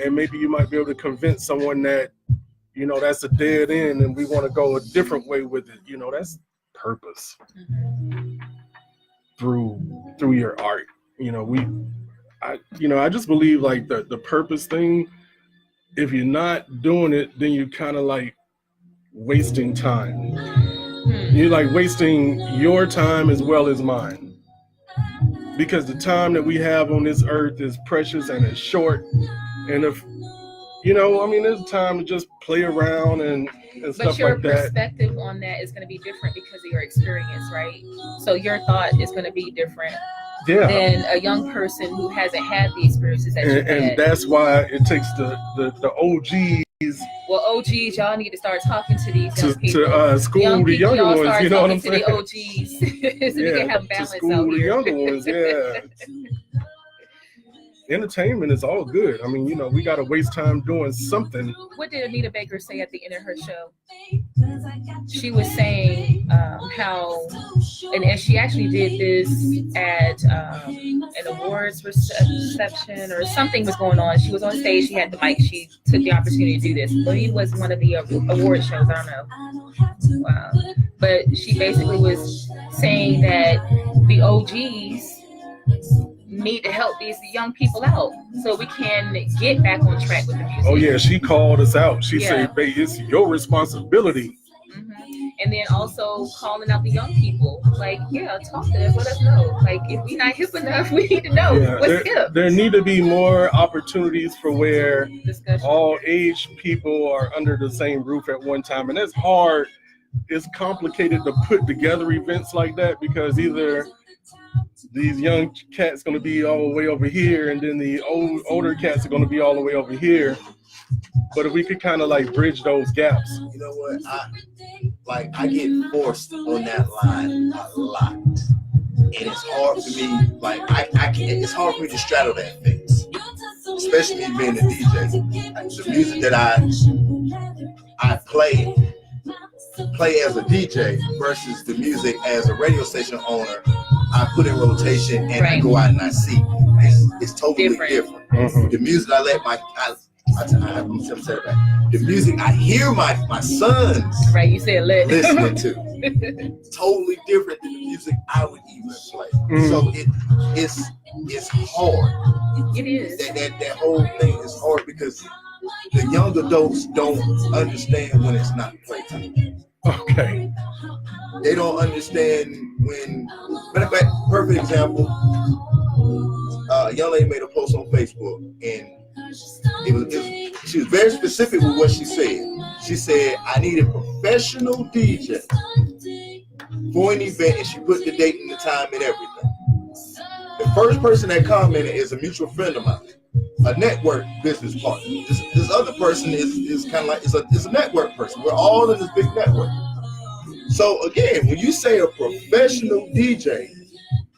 and maybe you might be able to convince someone that, you know, that's a dead end and we want to go a different way with it. You know, that's purpose through your art. You know, I just believe like the purpose thing, if you're not doing it, then you're kind of like wasting time. You're like wasting your time as well as mine, because the time that we have on this earth is precious and it's short. And if, you know, I mean, there's time to just play around and stuff But your like that. perspective on that is going to be different because of your experience, right? So your thought is going to be different than a young person who hasn't had the experiences that you've had. And that's why it takes the OGs. Well, OGs, y'all need to start talking to these young people. To school the younger y'all ones, start you know what I'm talking saying? to the OGs, so we can have balance to school out the here. younger ones, yeah. Entertainment is all good. I mean, you know, we got to waste time doing something. What did Anita Baker say at the end of her show? She was saying how, and she actually did this at an awards reception or something was going on. She was on stage, she had the mic, she took the opportunity to do this. But it was one of the award shows, I don't know. But she basically was saying that the OGs need to help these young people out so we can get back on track with the music. Oh yeah, she called us out. She said, "Babe, it's your responsibility." And then also calling out the young people, like, talk to us, let us know. Like, if we're not hip enough, we need to know what's hip. There need to be more opportunities for where all age people are under the same roof at one time, and that's hard. It's complicated to put together events like that because either these young cats going to be all the way over here, and then the older cats are going to be all the way over here. But if we could kind of like bridge those gaps. You know what? I get forced on that line a lot, and it's hard for me. Like it's hard for me to straddle that fence, especially me being a DJ. The music that I play as a DJ versus the music as a radio station owner, I put in rotation and I go out and I see. It's totally different. The music I let the music I hear my sons you said listening to totally different than the music I would even play. So it's hard. It is. That whole thing is hard because the young adults don't understand when it's not playtime. Okay. They don't understand when. Matter of fact, perfect example. A young lady made a post on Facebook, and she was very specific with what she said. She said, "I need a professional DJ for an event," and she put the date and the time and everything. The first person that commented is a mutual friend of mine, a network business partner. This other person is kind of like is a network person. We're all in this big network. So again, when you say a professional DJ,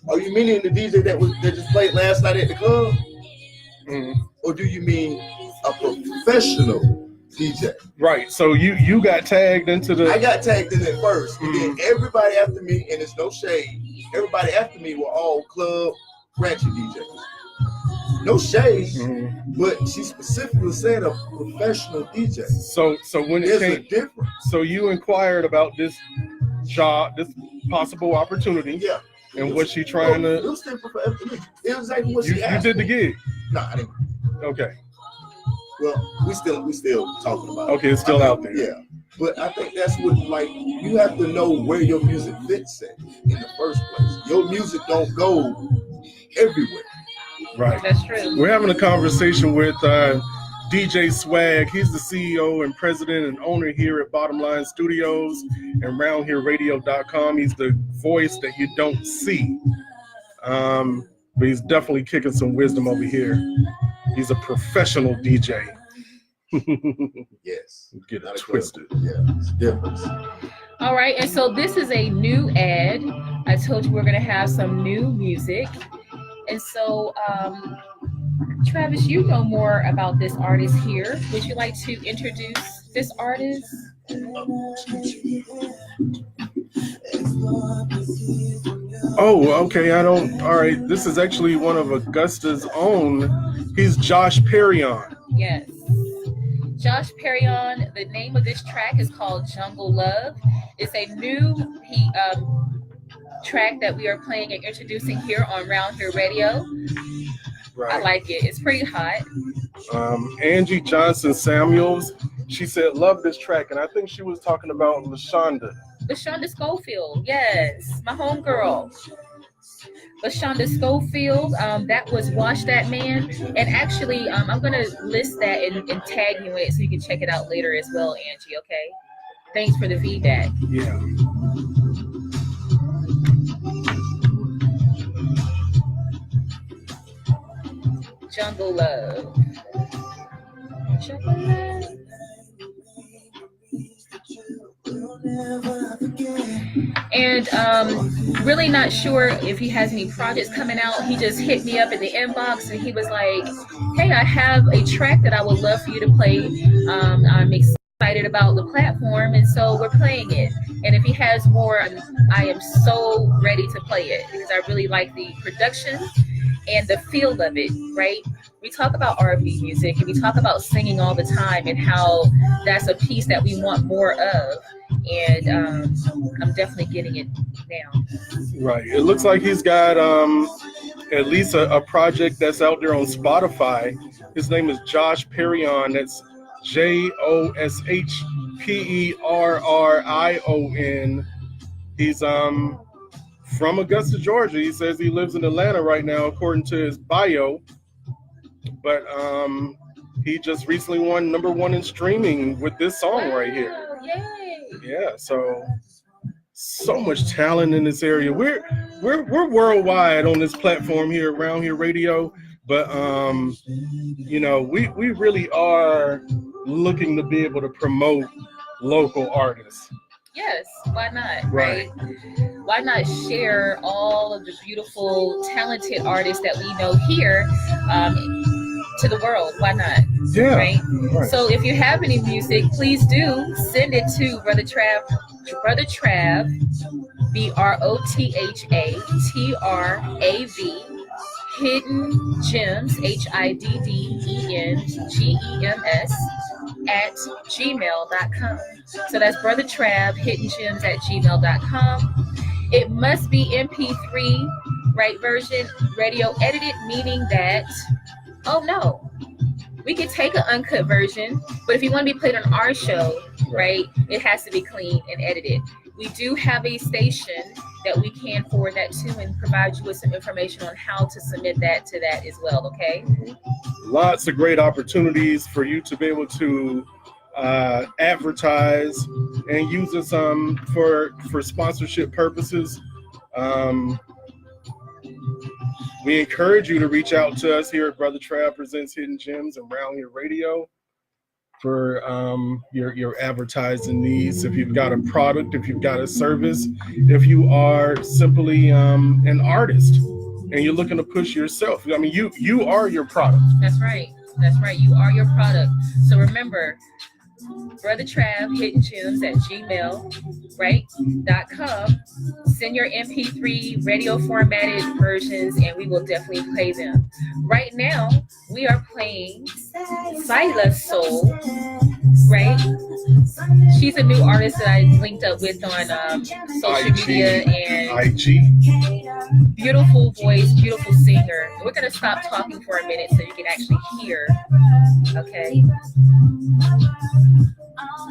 are you meaning the DJ that just played last night at the club, or do you mean a professional DJ? Right. So you got tagged into the. I got tagged in it first, and then everybody after me, and it's no shade. Everybody after me were all club ratchet DJs. No shade, but she specifically said a professional DJ. So when it There's came, a difference. So you inquired about this job, this possible opportunity. Yeah. And was she trying to? It was exactly what she asked. You did the gig. No, I didn't. Okay. Well, we still talking about it. Okay, it's still out there. Yeah. But I think that's what, like, you have to know where your music fits in the first place. Your music don't go everywhere. Right. That's true. We're having a conversation with DJ Swag. He's the CEO and president and owner here at Bottom Line Studios and RoundHereRadio.com. He's the voice that you don't see. But he's definitely kicking some wisdom over here. He's a professional DJ. Yes. Get it twisted. Yeah, it's different. All right, and so this is a new ad. I told you we're going to have some new music. And so, Travis, you know more about this artist here. Would you like to introduce this artist? Oh, okay. I don't. All right. This is actually one of Augusta's own. He's Josh Perrion. Yes. Josh Perrion. The name of this track is called Jungle Love. It's a new track that we are playing and introducing here on Round Here Radio. I like it. It's pretty hot. Angie Johnson Samuels. She said, "Love this track," and I think she was talking about LaShonda. LaShonda Schofield, yes, my homegirl. LaShonda Schofield, that was Wash That Man. And actually, I'm going to list that and tag you in it so you can check it out later as well, Angie, okay? Thanks for the feedback. Yeah. Jungle Love. Jungle Love. And really not sure if he has any projects coming out. He just hit me up in the inbox and he was like, hey, I have a track that I would love for you to play. I'm excited about the platform, and so we're playing it. And if he has more, I am so ready to play it because I really like the production and the feel of it, right? We talk about R&B music and we talk about singing all the time and how that's a piece that we want more of. And I'm definitely getting it now. Right. It looks like he's got at least a project that's out there on Spotify. His name is Josh Perrion. That's JoshPerrion. He's from Augusta, Georgia. He says he lives in Atlanta right now, according to his bio. But he just recently won #1 in streaming with this song right here. Yay. Yeah, so much talent in this area. We're worldwide on this platform here, Around Here Radio. But you know, we really are looking to be able to promote local artists. Yes, why not, right? Why not share all of the beautiful, talented artists that we know here to the world? Why not? Yeah. Right? So if you have any music, please do send it to Brotha Trav, BrothaTrav, Hidden Gems, HIDDENGEMS @gmail.com. So that's Brotha Trav, Hidden Gems @gmail.com. It must be MP3, right, version, radio edited, meaning that, oh no, we could take an uncut version, but if you want to be played on our show, right, it has to be clean and edited. We do have a station that we can forward that to and provide you with some information on how to submit that to that as well, okay? Lots of great opportunities for you to be able to advertise and use this for sponsorship purposes. We encourage you to reach out to us here at Brotha Trav Presents Hidden Gems and Round Here Radio for your advertising needs. If you've got a product, if you've got a service, if you are simply an artist and you're looking to push yourself. I mean, you are your product. That's right. That's right. You are your product. So remember, Brotha Trav, Hidden Gems @gmail, right, .com. Send your MP3 radio formatted versions and we will definitely play them. Right now, we are playing Silah Soul, right? She's a new artist that I linked up with on social media and IG. Beautiful voice, beautiful singer. We're going to stop talking for a minute so you can actually hear, okay?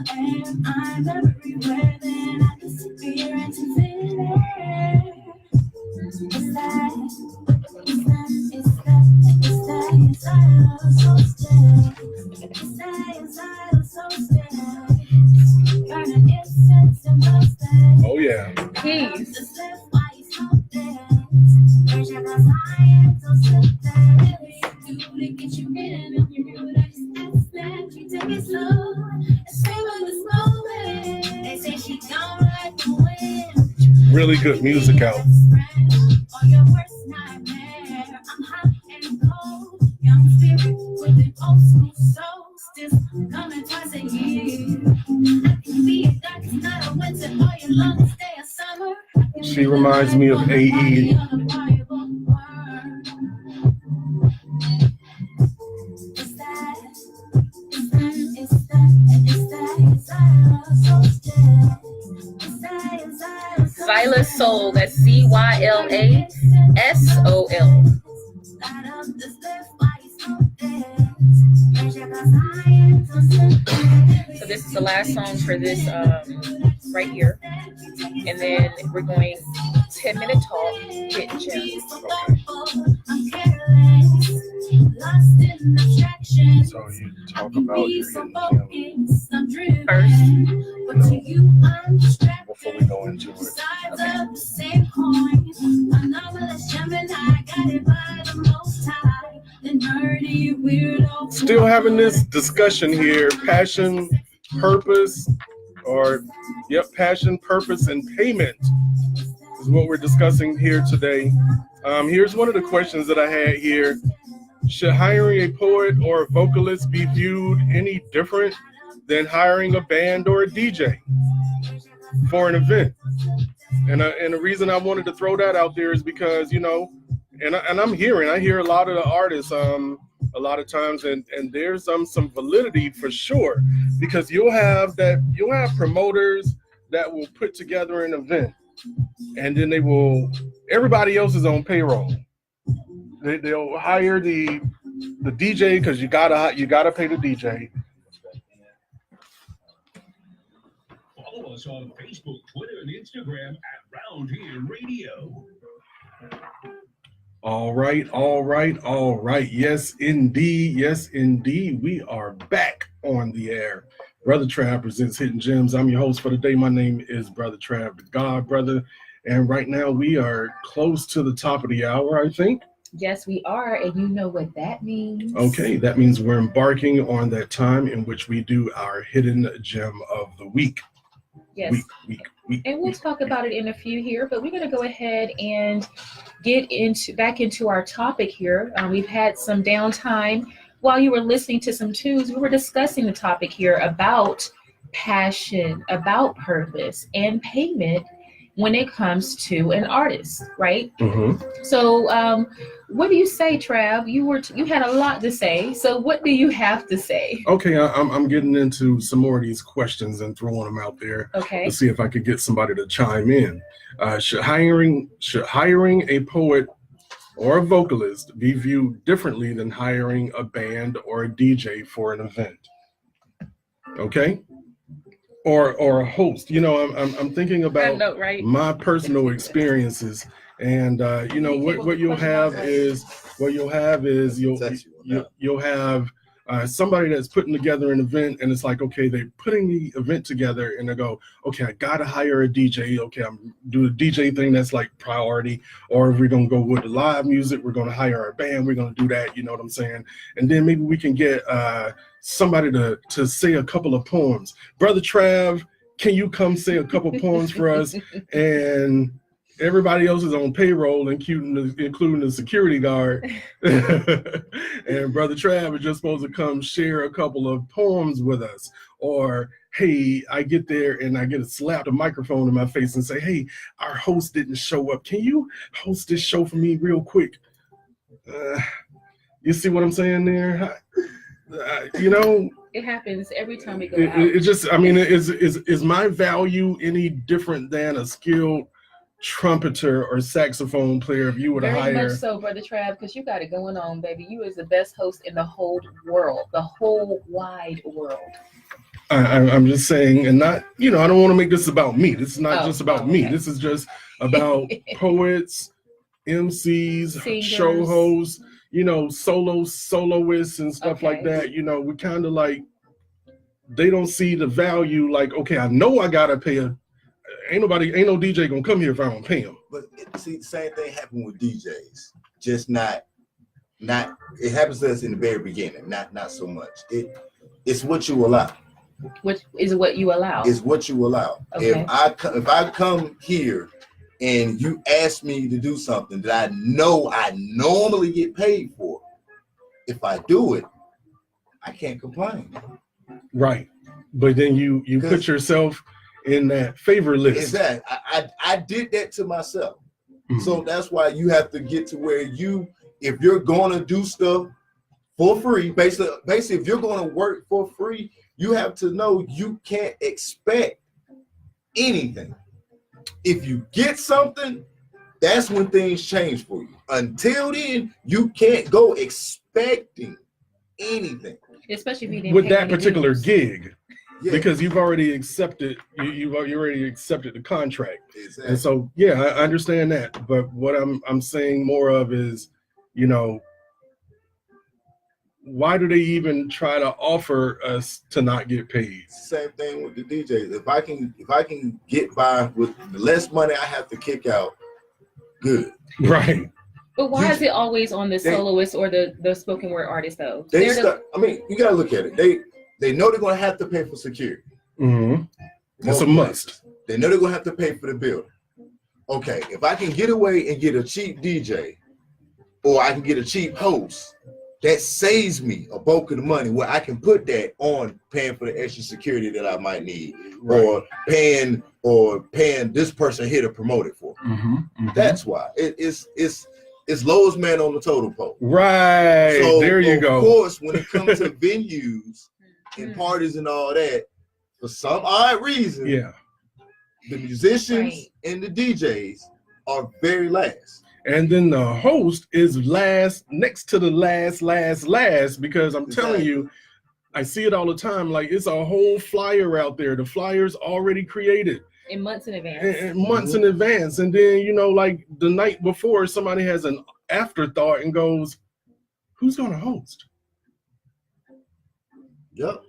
I'm everywhere, then I disappear into thin air. It's that inside so still. It's that inside so still. Burning incense and mustard. Oh yeah. Peace. Really good music out. Twice a year. I can be a dark night, a winter, or your longest day of summer. She reminds me of AE. Zyla Soul, that's CYLASOL. So this is the last song for this right here. And then we're going 10-minute talk, hidden gems. So you talk about your hidden gems First. before we go into it. Still having this discussion here, passion, purpose, passion, purpose, and payment is what we're discussing here today. Here's one of the questions that I had here. Should hiring a poet or a vocalist be viewed any different than hiring a band or a DJ for an event? And the reason I wanted to throw that out there is because, I hear a lot of the artists a lot of times, and there's some validity for sure, because you'll have promoters that will put together an event, and then everybody else is on payroll. They'll hire the DJ because you gotta pay the DJ. Follow us on Facebook, Twitter, and Instagram at Round Here Radio. All right. Yes, indeed. We are back on the air. Brother Trav presents Hidden Gems. I'm your host for the day. My name is Brother Trav, the God brother. And right now we are close to the top of the hour, I think. Yes, we are. And you know what that means. Okay, that means we're embarking on that time in which we do our Hidden Gem of the Week. Yes. Week. And we'll talk about it in a few here, but we're going to go ahead and get back into our topic here. We've had some downtime while you were listening to some tunes. We were discussing the topic here about passion, about purpose, and payment when it comes to an artist, right? Mm-hmm. So what do you say, Trav? You had a lot to say. So what do you have to say? Okay, I'm getting into some more of these questions and throwing them out there. Okay. To see if I could get somebody to chime in. Should hiring a poet or a vocalist be viewed differently than hiring a band or a DJ for an event? Okay. Or a host. I'm thinking about my personal experiences, and what you'll have is you'll have somebody that's putting together an event, and it's like, okay, they're putting the event together, and they go, okay, I gotta hire a DJ. Okay, I'm doing a DJ thing that's like priority, or if we're gonna go with the live music, we're gonna hire a band. We're gonna do that. You know what I'm saying? And then maybe we can get somebody to say a couple of poems. Brother Trav, can you come say a couple poems for us? And everybody else is on payroll, including the security guard. And Brother Trav is just supposed to come share a couple of poems with us. Or, hey, I get there and I get a slap the microphone in my face and say, hey, our host didn't show up. Can you host this show for me real quick? You see what I'm saying there? It happens every time we go out. Is my value any different than a skilled trumpeter or saxophone player if you were to hire? Very much so, Brother Trav, because you got it going on, baby. You is the best host in the whole world, the whole wide world. I'm just saying, and not, I don't want to make this about me. This is not just about me. This is just about poets, MCs, singers, show hosts, soloists and stuff like that. We kind of like, they don't see the value. Like, okay, I know I gotta pay ain't no DJ gonna come here if I don't pay him. But see, the same thing happened with DJs. Just not. It happens to us in the very beginning. Not so much. It's what you allow. What is what you allow? Is what you allow. Okay. If I come here and you ask me to do something that I know I normally get paid for, if I do it, I can't complain. Right. But then you put yourself in that favor list. Exactly. I did that to myself. Mhm. So that's why you have to get to where if you're going to do stuff for free, basically if you're going to work for free, you have to know you can't expect anything. If you get something, that's when things change for you. Until then, you can't go expecting anything. Especially if you didn't With pay that any particular dues. gig, Yeah, because you've already accepted you already accepted the contract. exactly. And so yeah, I understand that. But what I'm saying more of is, you know, why do they even try to offer us to not get paid? Same thing with the DJs. If I can get by with the less money I have to kick out, good. Right. But why You- is it always on the they- soloist or the spoken word artist though? They They're the- start, I mean, you gotta look at it. They know they're gonna have to pay for security. Mm-hmm. That's a Most must. places. They know they're gonna have to pay for the building. Okay, if I can get away and get a cheap DJ, or I can get a cheap host, that saves me a bulk of the money where I can put that on paying for the extra security that I might need, Right. or paying this person here to promote it for. Mm-hmm. That's why it's lowest man on the totem pole. Right. So there you go. Of course, when it comes to venues and parties and all that, for some odd reason, Yeah. the musicians Right. and the DJs are very last. And then the host is last, next to the last, because I'm telling Exactly. you, I see it all the time. Like, it's a whole flyer out there. The flyer's already created in months in advance. and months in advance. And then, you know, like the night before, somebody has an afterthought and goes, who's going to host? Yep.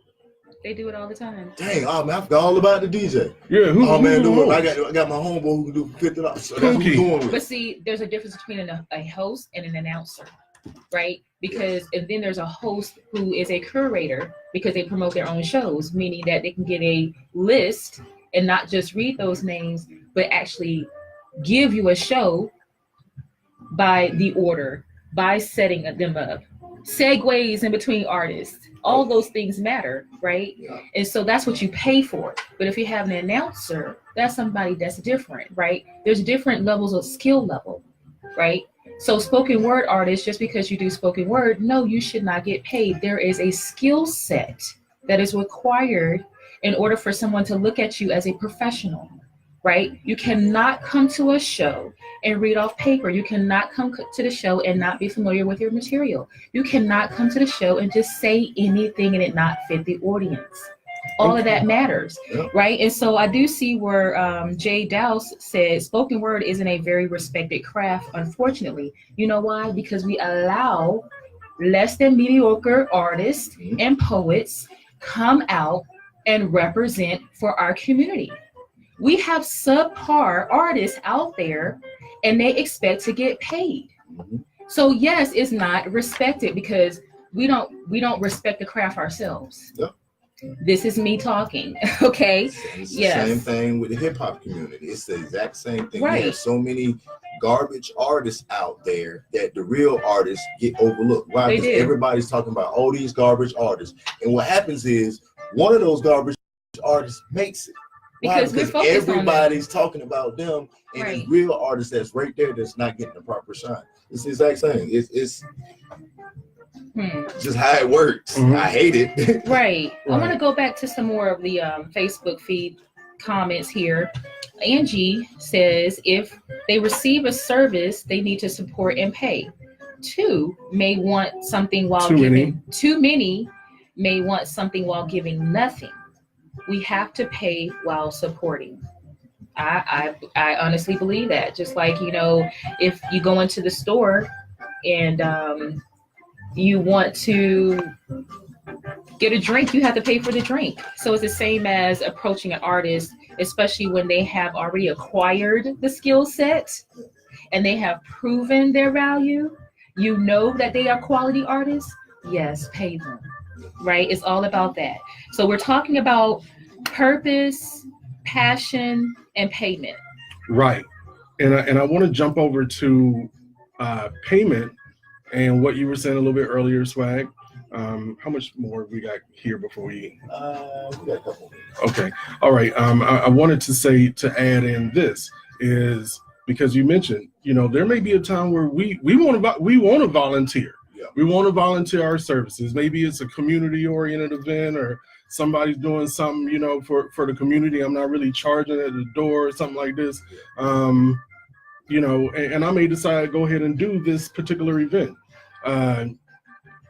They do it all the time. Dang, oh man, I forgot all about the DJ. Yeah, who, Oh man, who's look, gonna I host? got my homeboy who can do $50. So that's what Cookie. we're going But with. see, there's a difference between a host and an announcer, right? Because and then there's a host who is a curator because they promote their own shows, meaning that they can get a list and not just read those names, but actually give you a show by the order, by setting them up, segues in between artists. All those things matter, right? Yeah. And so that's what you pay for. But if you have an announcer, that's somebody that's different, right? There's different levels of skill level, right? So spoken word artists, just because you do spoken word, no, you should not get paid. There is a skill set that is required in order for someone to look at you as a professional, right? You cannot come to a show and read off paper. You cannot come to the show and not be familiar with your material. You cannot come to the show and just say anything and it not fit the audience. All of that matters, Yeah. right? And so I do see where Jay Dowse said spoken word isn't a very respected craft, unfortunately. You know why? Because we allow less than mediocre artists and poets come out and represent for our community. We have subpar artists out there and they expect to get paid. Mhm. So yes, it's not respected because we don't respect the craft ourselves. Yep. This is me talking, okay? It's the Yes. same thing with the hip hop community. It's the exact same thing. Right. We have so many garbage artists out there that the real artists get overlooked. Why? They Because do. everybody's talking about all these garbage artists. And what happens is one of those garbage artists makes it. Why? Because we're focused on them. everybody's talking about them, and Right. it's real artists that's right there that's not getting the proper shine. It's the exact same. It's just how it works. Mhm. I hate it. Right. I want to Right. go back to some more of the Facebook feed comments here. Angie says if they receive a service, they need to support and pay. Too may want something while Too many. giving. Too many may want something while giving nothing. We have to pay while supporting. I honestly believe that. Just like, you know, if you go into the store and you want to get a drink, you have to pay for the drink. So it's the same as approaching an artist, especially when they have already acquired the skill set and they have proven their value. You know that they are quality artists. Yes, pay them, right? It's all about that. So we're talking about purpose, passion, and payment. Right. And I want to jump over to payment and what you were saying a little bit earlier, Swag. How much more we got here before we? We got a couple minutes. Okay. All right. I wanted to add in this is because you mentioned, there may be a time where we want to volunteer. Yeah. We want to volunteer our services. Maybe it's a community oriented event or somebody's doing something, for the community. I'm not really charging at the door or something like this. And I may decide to go ahead and do this particular event.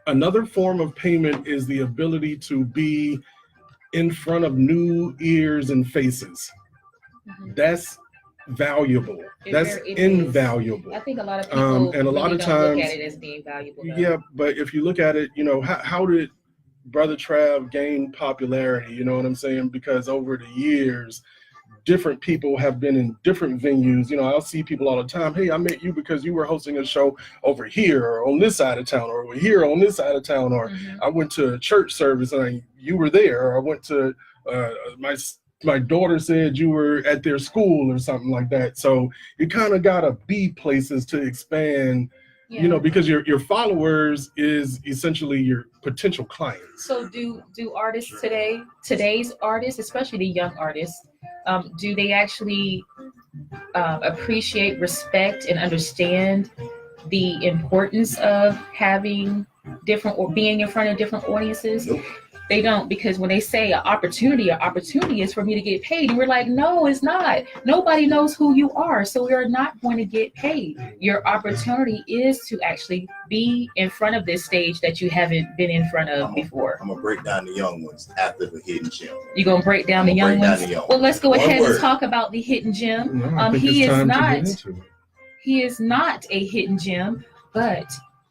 Another form of payment is the ability to be in front of new ears and faces. That's valuable. That's It invaluable. is. I think a lot of people and a lot really of don't times, look at it as being valuable. Though. Yeah, but if you look at it, how did Brother Trav gain popularity? You know what I'm saying? Because over the years, different people have been in different venues. I'll see people all the time. Hey, I met you because you were hosting a show over here or on this side of town or over here on this side of town. Or I went to a church service and you were there. Or I went to my daughter said you were at their school or something like that. So you kind of got to be places to expand, because your followers is essentially your potential clients. So do artists today's artists, especially the young artists, do they actually appreciate, respect, and understand the importance of having different or being in front of different audiences? Nope. They don't, because when they say an opportunity is for me to get paid, and we're like, no, it's not. Nobody knows who you are, so you're not going to get paid. Your opportunity is to actually be in front of this stage that you haven't been in front of before. I'm gonna break down the young ones after the hidden gem. You're gonna break down the young ones? Well, let's go ahead and talk about the hidden gem. He is not a hidden gem, but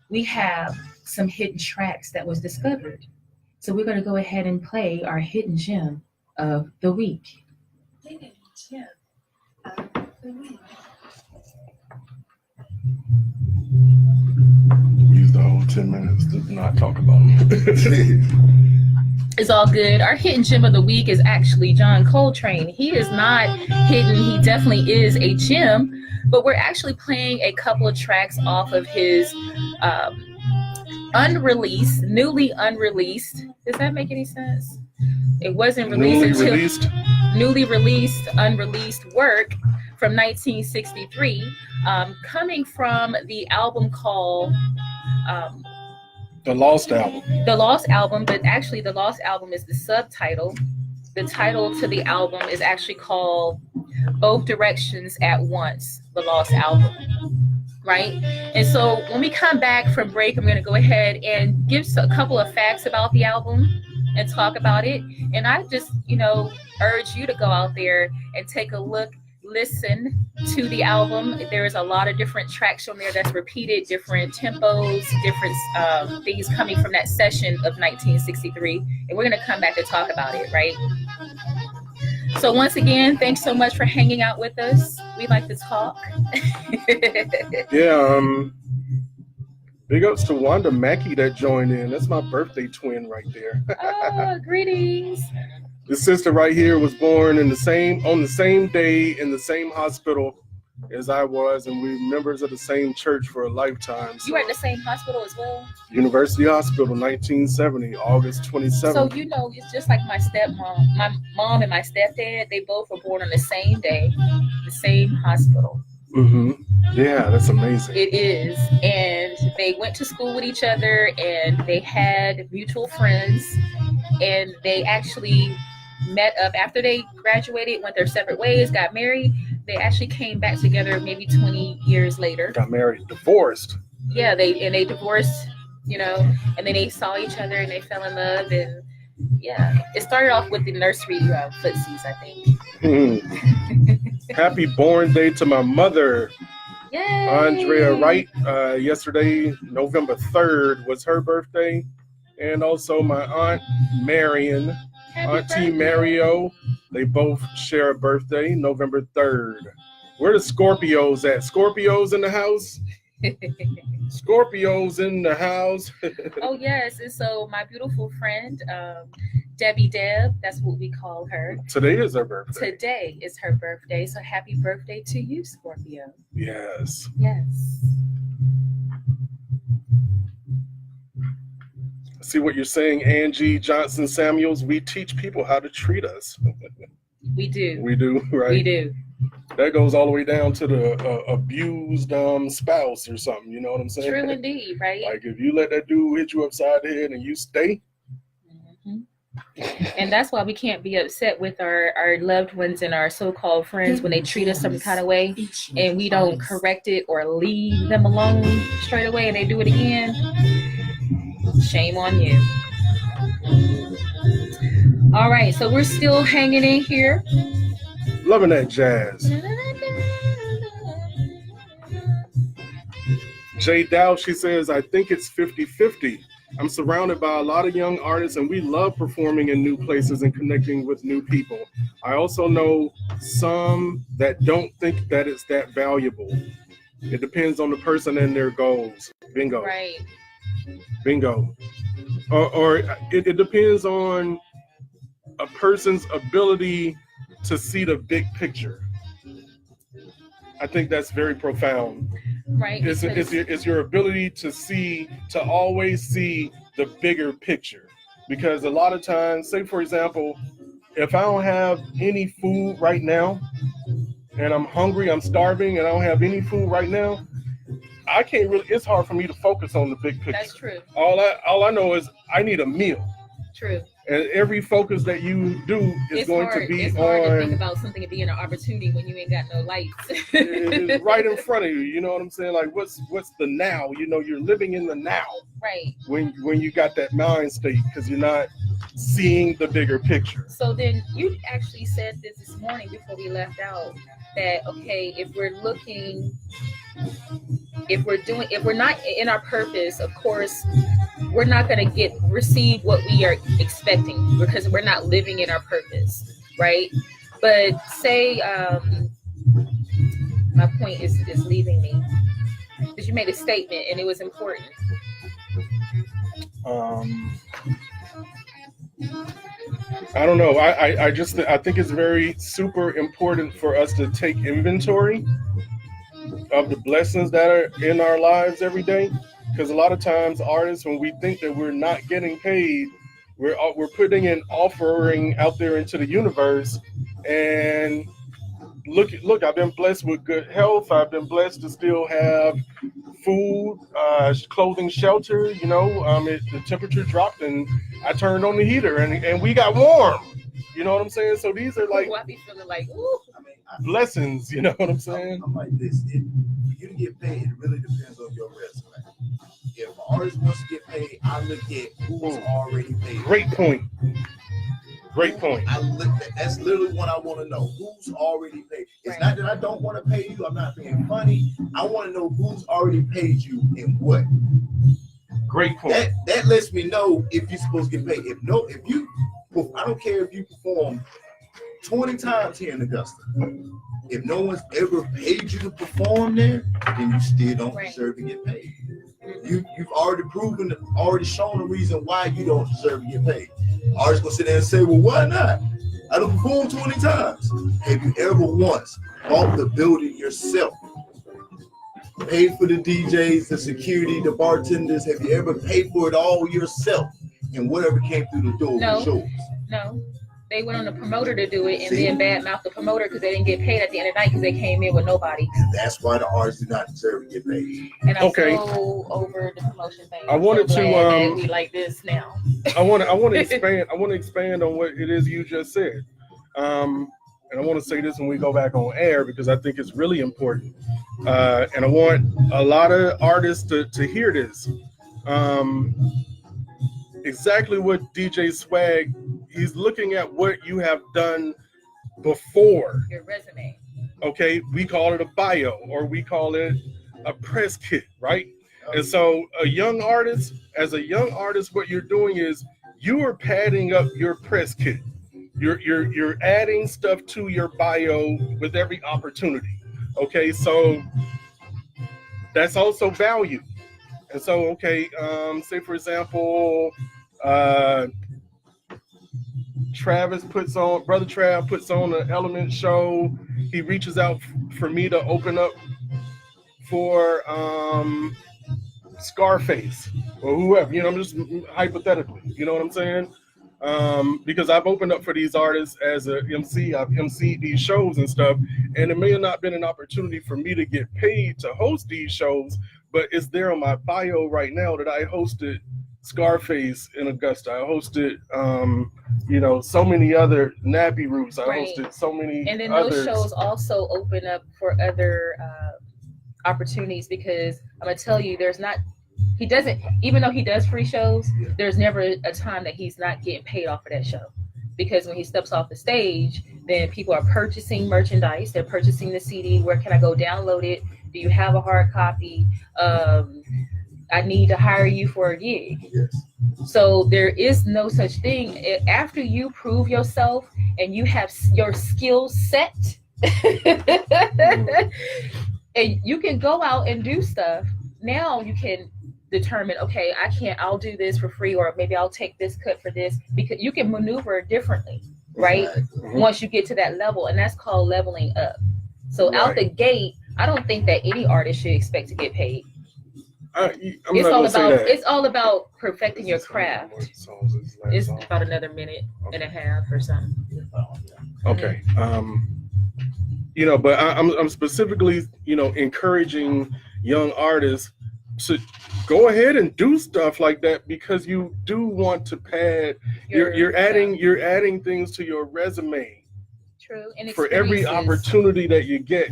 we have some hidden tracks that was discovered. So we're going to go ahead and play our hidden gem of the week. Hidden gem of the week. Use the whole 10 minutes to not talk about them. It's all good. Our hidden gem of the week is actually John Coltrane. He is not hidden. He definitely is a gem, but we're actually playing a couple of tracks off of his newly unreleased. Does that make any sense? It wasn't released newly released, unreleased work from 1963, coming from the album called The Lost Album. The Lost Album, but actually the Lost Album is the subtitle. The title to the album is actually called Both Directions at Once, The Lost Album. Right? And so when we come back from break, I'm going to go ahead and give a couple of facts about the album and talk about it. And I just, urge you to go out there and take a look, listen to the album. There's a lot of different tracks on there that's repeated, different tempos, different things coming from that session of 1963. And we're going to come back to talk about it, right? So once again, thanks so much for hanging out with us. We like to talk. Yeah, big ups to Wanda Mackey that joined in. That's my birthday twin right there. Oh, greetings. The sister right here was born on the same day in the same hospital as I was, and we're members of the same church for a lifetime. So. You were at the same hospital as well? University Hospital, 1970, August 27th. So, it's just like my stepmom. My mom and my stepdad, they both were born on the same day, the same hospital. Mm-hmm. Yeah, that's amazing. It is. And they went to school with each other, and they had mutual friends, and they actually met up after they graduated, went their separate ways, got married. They actually came back together maybe 20 years later. Got married, divorced. Yeah, they divorced, and then they saw each other and they fell in love. And yeah, it started off with the nursery footsies, I think. Happy born day to my mother. Yay! Andrea Wright. Yesterday, November 3rd, was her birthday. And also my aunt Marion. Auntie Mario, they both share a birthday, November 3rd. Where the Scorpios at? Scorpios in the house? Scorpios in the house. Oh, yes. And so my beautiful friend, Debbie Deb, that's what we call her. Today is her birthday. Today is her birthday. So happy birthday to you, Scorpio. Yes. Yes. See what you're saying, Angie Johnson Samuels. We teach people how to treat us. We do. We do, right? We do. That goes all the way down to the abused spouse or something. You know what I'm saying? True indeed, right? Like if you let that dude hit you upside the head and you stay. And that's why we can't be upset with our loved ones and our so-called friends when they treat us some kind of way and we don't correct it or leave them alone straight away and they do it again. Shame on you. All right, so we're still hanging in here. Loving that jazz. Jay Dow, she says, I think it's 50-50. I'm surrounded by a lot of young artists and we love performing in new places and connecting with new people. I also know some that don't think that it's that valuable. It depends on the person and their goals. Bingo. Right. Bingo. Or it depends on a person's ability to see the big picture. I think that's very profound. Right. It's your ability to always see the bigger picture. Because a lot of times, say for example, if I don't have any food right now and I'm hungry, I'm starving and I don't have any food right now, I can't really, it's hard for me to focus on the big picture. That's true. All I know is I need a meal. True. And every focus that you do is It's going hard. to be It's hard to on think about something being an opportunity when you ain't got no lights. it's right in front of you. You know what I'm saying? Like what's the now? You know, you're living in the now. Right. When you got that mind state because you're not seeing the bigger picture. So then you actually said this morning before we left out that okay, if we're not in our purpose, of course, we're not going to receive what we are expecting because we're not living in our purpose, right? But say, my point is leaving me because you made a statement and it was important. I don't know. I think it's very super important for us to take inventory of the blessings that are in our lives every day. Because a lot of times artists, when we think that we're not getting paid, we're putting an offering out there into the universe. And look, I've been blessed with good health. I've been blessed to still have food, clothing, shelter. You know, the temperature dropped and I turned on the heater and we got warm. You know what I'm saying? So these are like I be feeling like, ooh. blessings. You know what I'm saying? I'm like this. For you to get paid, it really depends on your resume. If an artist wants to get paid, I look at who's already paid. Great point. Great point. That's literally what I want to know. Who's already paid? It's not that I don't want to pay you. I'm not being funny. I want to know who's already paid you and what. Great point. That lets me know if you're supposed to get paid. I don't care if you perform 20 times here in Augusta. If no one's ever paid you to perform there, then you still don't deserve to get paid. You've already shown the reason why you don't deserve to get paid. Artists gonna sit there and say, well, why not? I done performed 20 times. Have you ever once bought the building yourself? Paid for the DJs, the security, the bartenders? Have you ever paid for it all yourself? And whatever came through the door was yours? No. They went on the promoter to do it and then badmouth the promoter because they didn't get paid at the end of the night because they came in with nobody. And that's why the artists do not deserve to get paid. And I'm so over the promotion thing. I wanted to we like this now. I want to expand on what it is you just said. And I want to say this when we go back on air because I think it's really important. And I want a lot of artists to hear this. Exactly what DJ Swag, he's looking at what you have done before. Your resume. Okay, we call it a bio or we call it a press kit, right? And so as a young artist, what you're doing is you are padding up your press kit. You're adding stuff to your bio with every opportunity. Okay, so that's also value. And so, okay, say for example, Brotha Trav puts on an Element show. He reaches out for me to open up for Scarface. or whoever, I'm just hypothetically, you know what I'm saying? Because I've opened up for these artists as a MC. I've MC'd these shows and stuff, and it may have not been an opportunity for me to get paid to host these shows, but it's there on my bio right now that I hosted Scarface in Augusta. I hosted, so many other Nappy Roots. I Right. hosted so many And then others. those shows also open up for other opportunities, because I'm gonna tell you, he doesn't, even though he does free shows, there's never a time that he's not getting paid off of that show, because when he steps off the stage, then people are purchasing merchandise, they're purchasing the CD. Where can I go download it? Do you have a hard copy? I need to hire you for a gig. Yes. So there is no such thing. After you prove yourself and you have your skill set, and you can go out and do stuff. Now you can determine, okay, I'll do this for free, or maybe I'll take this cut for this, because you can maneuver differently, right? Exactly. Once you get to that level, and that's called leveling up. So out the gate, I don't think that any artist should expect to get paid. It's all about perfecting your craft. It's about another minute and a half or something. Okay. But I'm specifically, encouraging young artists to go ahead and do stuff like that, because you do want to pad. You're adding things to your resume. True. And for every opportunity that you get,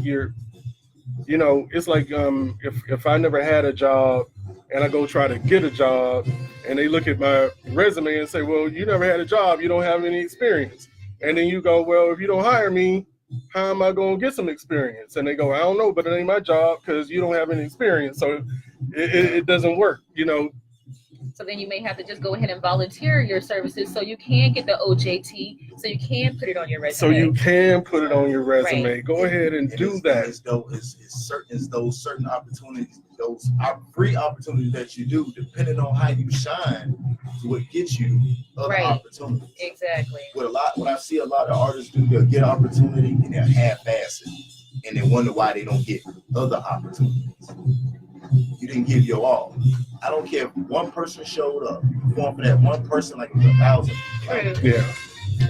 it's like if I never had a job and I go try to get a job, and they look at my resume and say, well, you never had a job, you don't have any experience. And then you go, well, if you don't hire me, how am I going to get some experience? And they go, I don't know, but it ain't my job because you don't have any experience. So it doesn't work, So then you may have to just go ahead and volunteer your services so you can get the OJT, so you can put it on your resume. Right. Go ahead and do that. It's those certain opportunities, those free opportunities that you do, depending on how you shine, what gets you other opportunities. Exactly. What I see a lot of artists do, they'll get opportunity and they'll half-ass it, and they wonder why they don't get other opportunities. You didn't give your all. I don't care if one person showed up. You perform for that one person like it was 1,000. Yeah.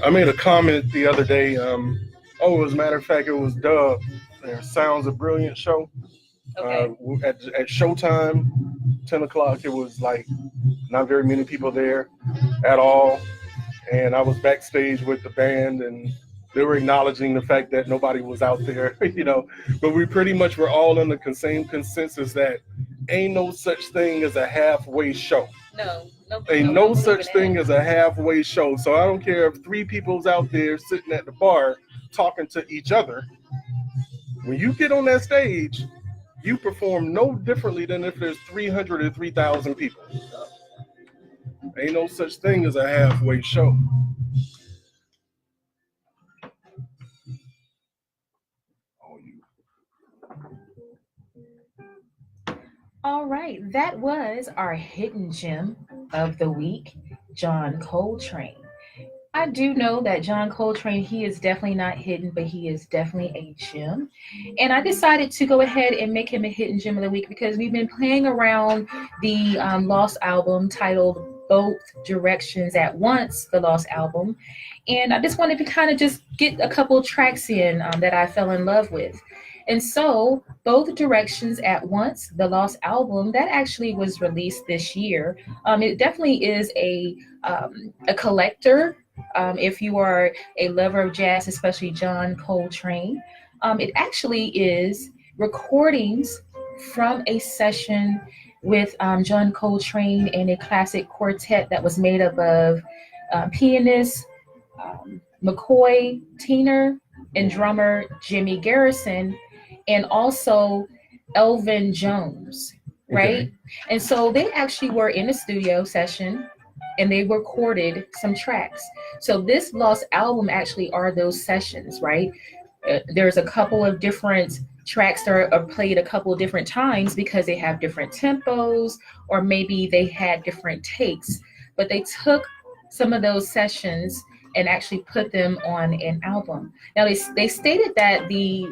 I made a comment the other day. As a matter of fact, it was Dub. Sounds a Brilliant show. Okay. At showtime, 10 o'clock, it was like not very many people there at all. And I was backstage with the band, and they were acknowledging the fact that nobody was out there, but we pretty much were all in the same consensus that ain't no such thing as a halfway show. Ain't no such thing as a halfway show. So I don't care if 3 people's out there sitting at the bar talking to each other. When you get on that stage, you perform no differently than if there's 300 or 3,000 people. Ain't no such thing as a halfway show. All right, that was our hidden gem of the week, John Coltrane. I do know that John Coltrane, he is definitely not hidden, but he is definitely a gem. And I decided to go ahead and make him a hidden gem of the week because we've been playing around the Lost album titled Both Directions at Once, the Lost album. And I just wanted to kind of just get a couple tracks in that I fell in love with. And so Both Directions at Once, the Lost album, that actually was released this year. It definitely is a collector. If you are a lover of jazz, especially John Coltrane, it actually is recordings from a session with John Coltrane and a classic quartet that was made up of pianist McCoy Tyner and drummer Jimmy Garrison, and also Elvin Jones, right? Okay. And so they actually were in a studio session and they recorded some tracks. So this Lost album actually are those sessions, right? There's a couple of different tracks that are played a couple of different times because they have different tempos, or maybe they had different takes, but they took some of those sessions and actually put them on an album. Now they stated that the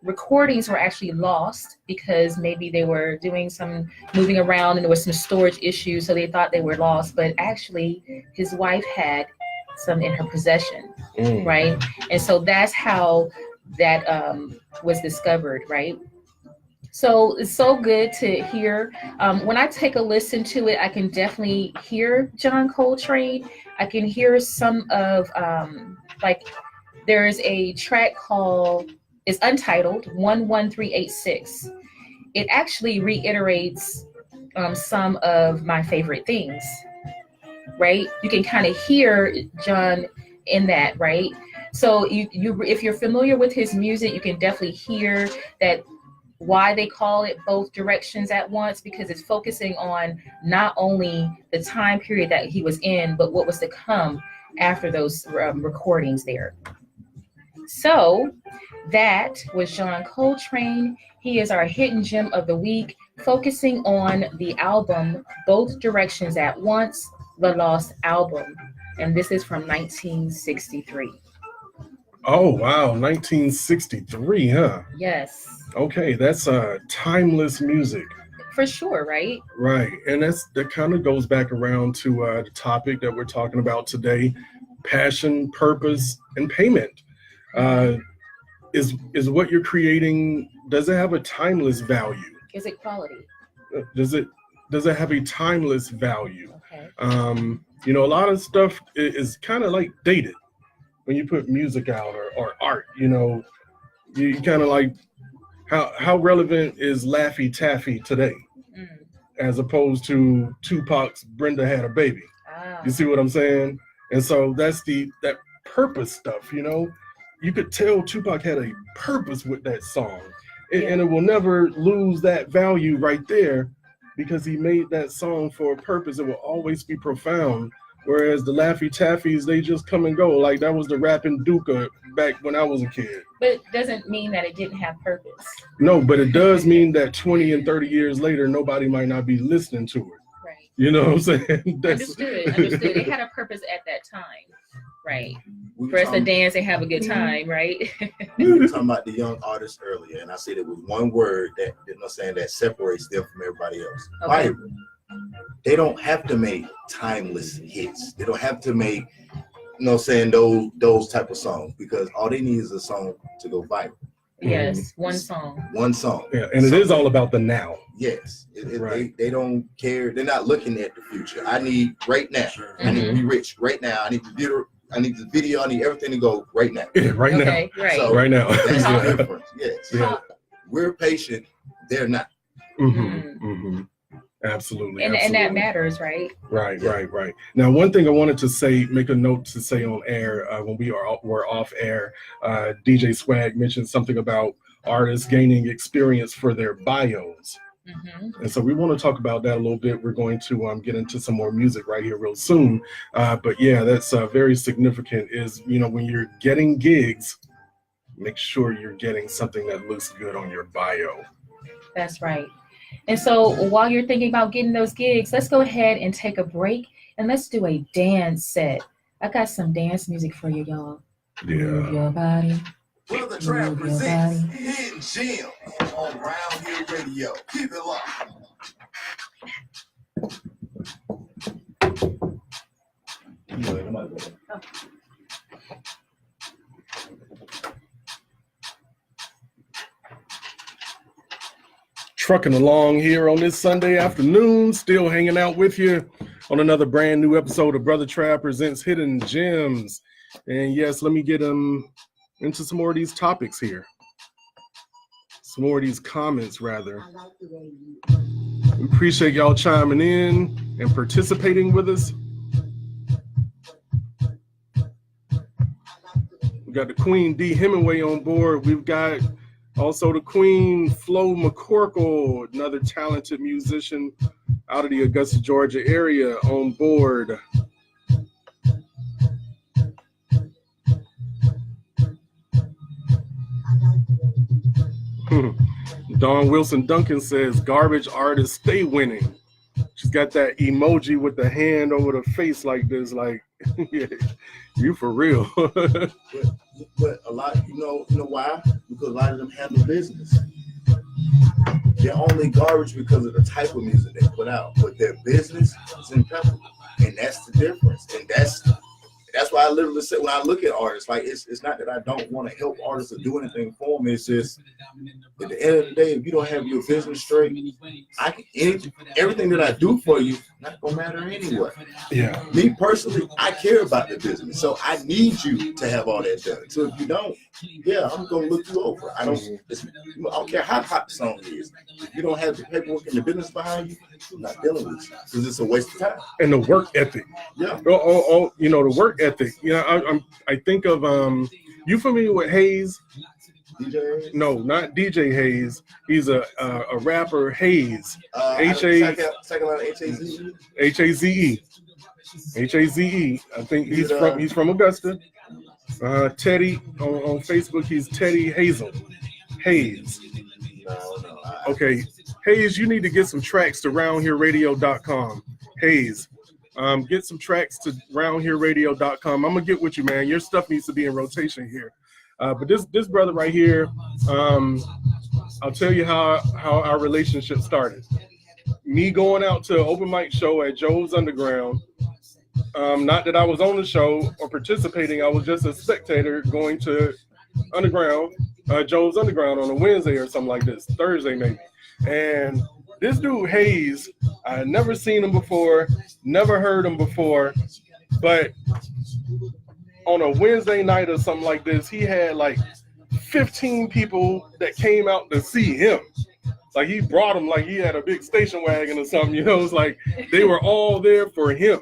recordings were actually lost because maybe they were doing some moving around and there was some storage issues, so they thought they were lost. But actually, his wife had some in her possession, right? And so that's how that was discovered, right? So it's so good to hear. When I take a listen to it, I can definitely hear John Coltrane. I can hear some of like there's a track called, it's untitled 11386. It actually reiterates some of my favorite things, right? You can kind of hear John in that, right? So you if you're familiar with his music, you can definitely hear that why they call it both directions at once, because it's focusing on not only the time period that he was in, but what was to come after those recordings there. So that was John Coltrane. He is our hidden gem of the week, focusing on the album Both Directions at Once, the Lost Album. And this is from 1963. Oh, wow. 1963, huh? Yes. Okay, that's timeless music. For sure, right? Right. And that kind of goes back around to the topic that we're talking about today, passion, purpose, and payment. Is what you're creating, does it have a timeless value? Is it quality? Does it have a timeless value? Okay. A lot of stuff is kind of like dated when you put music out or art. You kind of like, how relevant is Laffy Taffy today as opposed to Tupac's Brenda Had a Baby? You see what I'm saying? And so that's that purpose stuff. You could tell Tupac had a purpose with that song, and it will never lose that value right there because he made that song for a purpose. It will always be profound. Whereas the Laffy Taffies, they just come and go. Like that was the rapping Duca back when I was a kid. But it doesn't mean that it didn't have purpose. No, but it does mean that 20 and 30 years later, nobody might not be listening to it. Right. You know what I'm saying? Understood. It had a purpose at that time. Right. For us to dance and have a good time, right? We were talking about the young artists earlier, and I said it was one word that separates them from everybody else. Okay. Viral. They don't have to make timeless hits. They don't have to make, those type of songs, because all they need is a song to go viral. Yes, one song. Yeah, and it is all about the now. Yes, Right. they don't care. They're not looking at the future. I need right now. Sure. I need to be rich right now. I need the video. I need everything to go right now. Yeah, right Okay, now. right. So, right now. That's the difference. Yes. Yeah. We're patient. They're not. Absolutely. And that matters, right? Right. Now, one thing I wanted to say, make a note to say on air when we're off air, DJ Swag mentioned something about artists gaining experience for their bios. And so we want to talk about that a little bit. We're going to get into some more music right here real soon. But yeah, that's very significant is, when you're getting gigs, make sure you're getting something that looks good on your bio. That's right. And so while you're thinking about getting those gigs, let's go ahead and take a break and let's do a dance set. I got some dance music for you, y'all. Yeah. Move your body. Brotha Trav presents Hidden Gem on Round Here Radio. Keep it locked. Trucking along here on this Sunday afternoon, still hanging out with you on another brand new episode of Brotha Trav presents Hidden Gems. And yes, let me get into some more of these topics here. Some more of these comments, rather. We appreciate y'all chiming in and participating with us. We got the Queen D. Hemingway on board. We've got also the Queen Flo McCorkle, another talented musician out of the Augusta, Georgia area, on board. Dawn Wilson Duncan says, garbage artists stay winning. She's got that emoji with the hand over the face like this, like, yeah, you for real. But a lot, you know why? Because a lot of them have a business. They're only garbage because of the type of music they put out, but their business is impeccable, and that's the difference. And that's why I literally say when I look at artists, like it's not that I don't want to help artists or do anything for them. It's just at the end of the day, if you don't have your business straight, everything that I do for you not gonna matter anyway. Yeah. Me personally, I care about the business, so I need you to have all that done. So if you don't, yeah, I'm gonna look you over. I don't care how hot the song is. If you don't have the paperwork and the business behind you, I'm not dealing with you because it's a waste of time. And the work ethic. Yeah. You know, the work ethic. You know, I think of you familiar with Hayes? DJ? No, not DJ Hayes. He's a rapper, Hayes. Second line H-A-Z-E? H-A-Z-E. H-A-Z-E. I think he's from Augusta. Teddy on Facebook, he's Teddy Hazel. Hayes. No. Okay. Hayes, you need to get some tracks to roundhereradio.com. Hayes. Get some tracks to roundhereradio.com. I'm gonna get with you, man. Your stuff needs to be in rotation here. But this brother right here, I'll tell you how our relationship started. Me going out to an open mic show at Joe's Underground. Not that I was on the show or participating. I was just a spectator going to Joe's Underground on a Wednesday or something like this, Thursday maybe. And this dude Hayes, I had never seen him before, never heard him before, but on a Wednesday night or something like this, he had like 15 people that came out to see him. Like he brought them like he had a big station wagon or something, you know. It's like they were all there for him.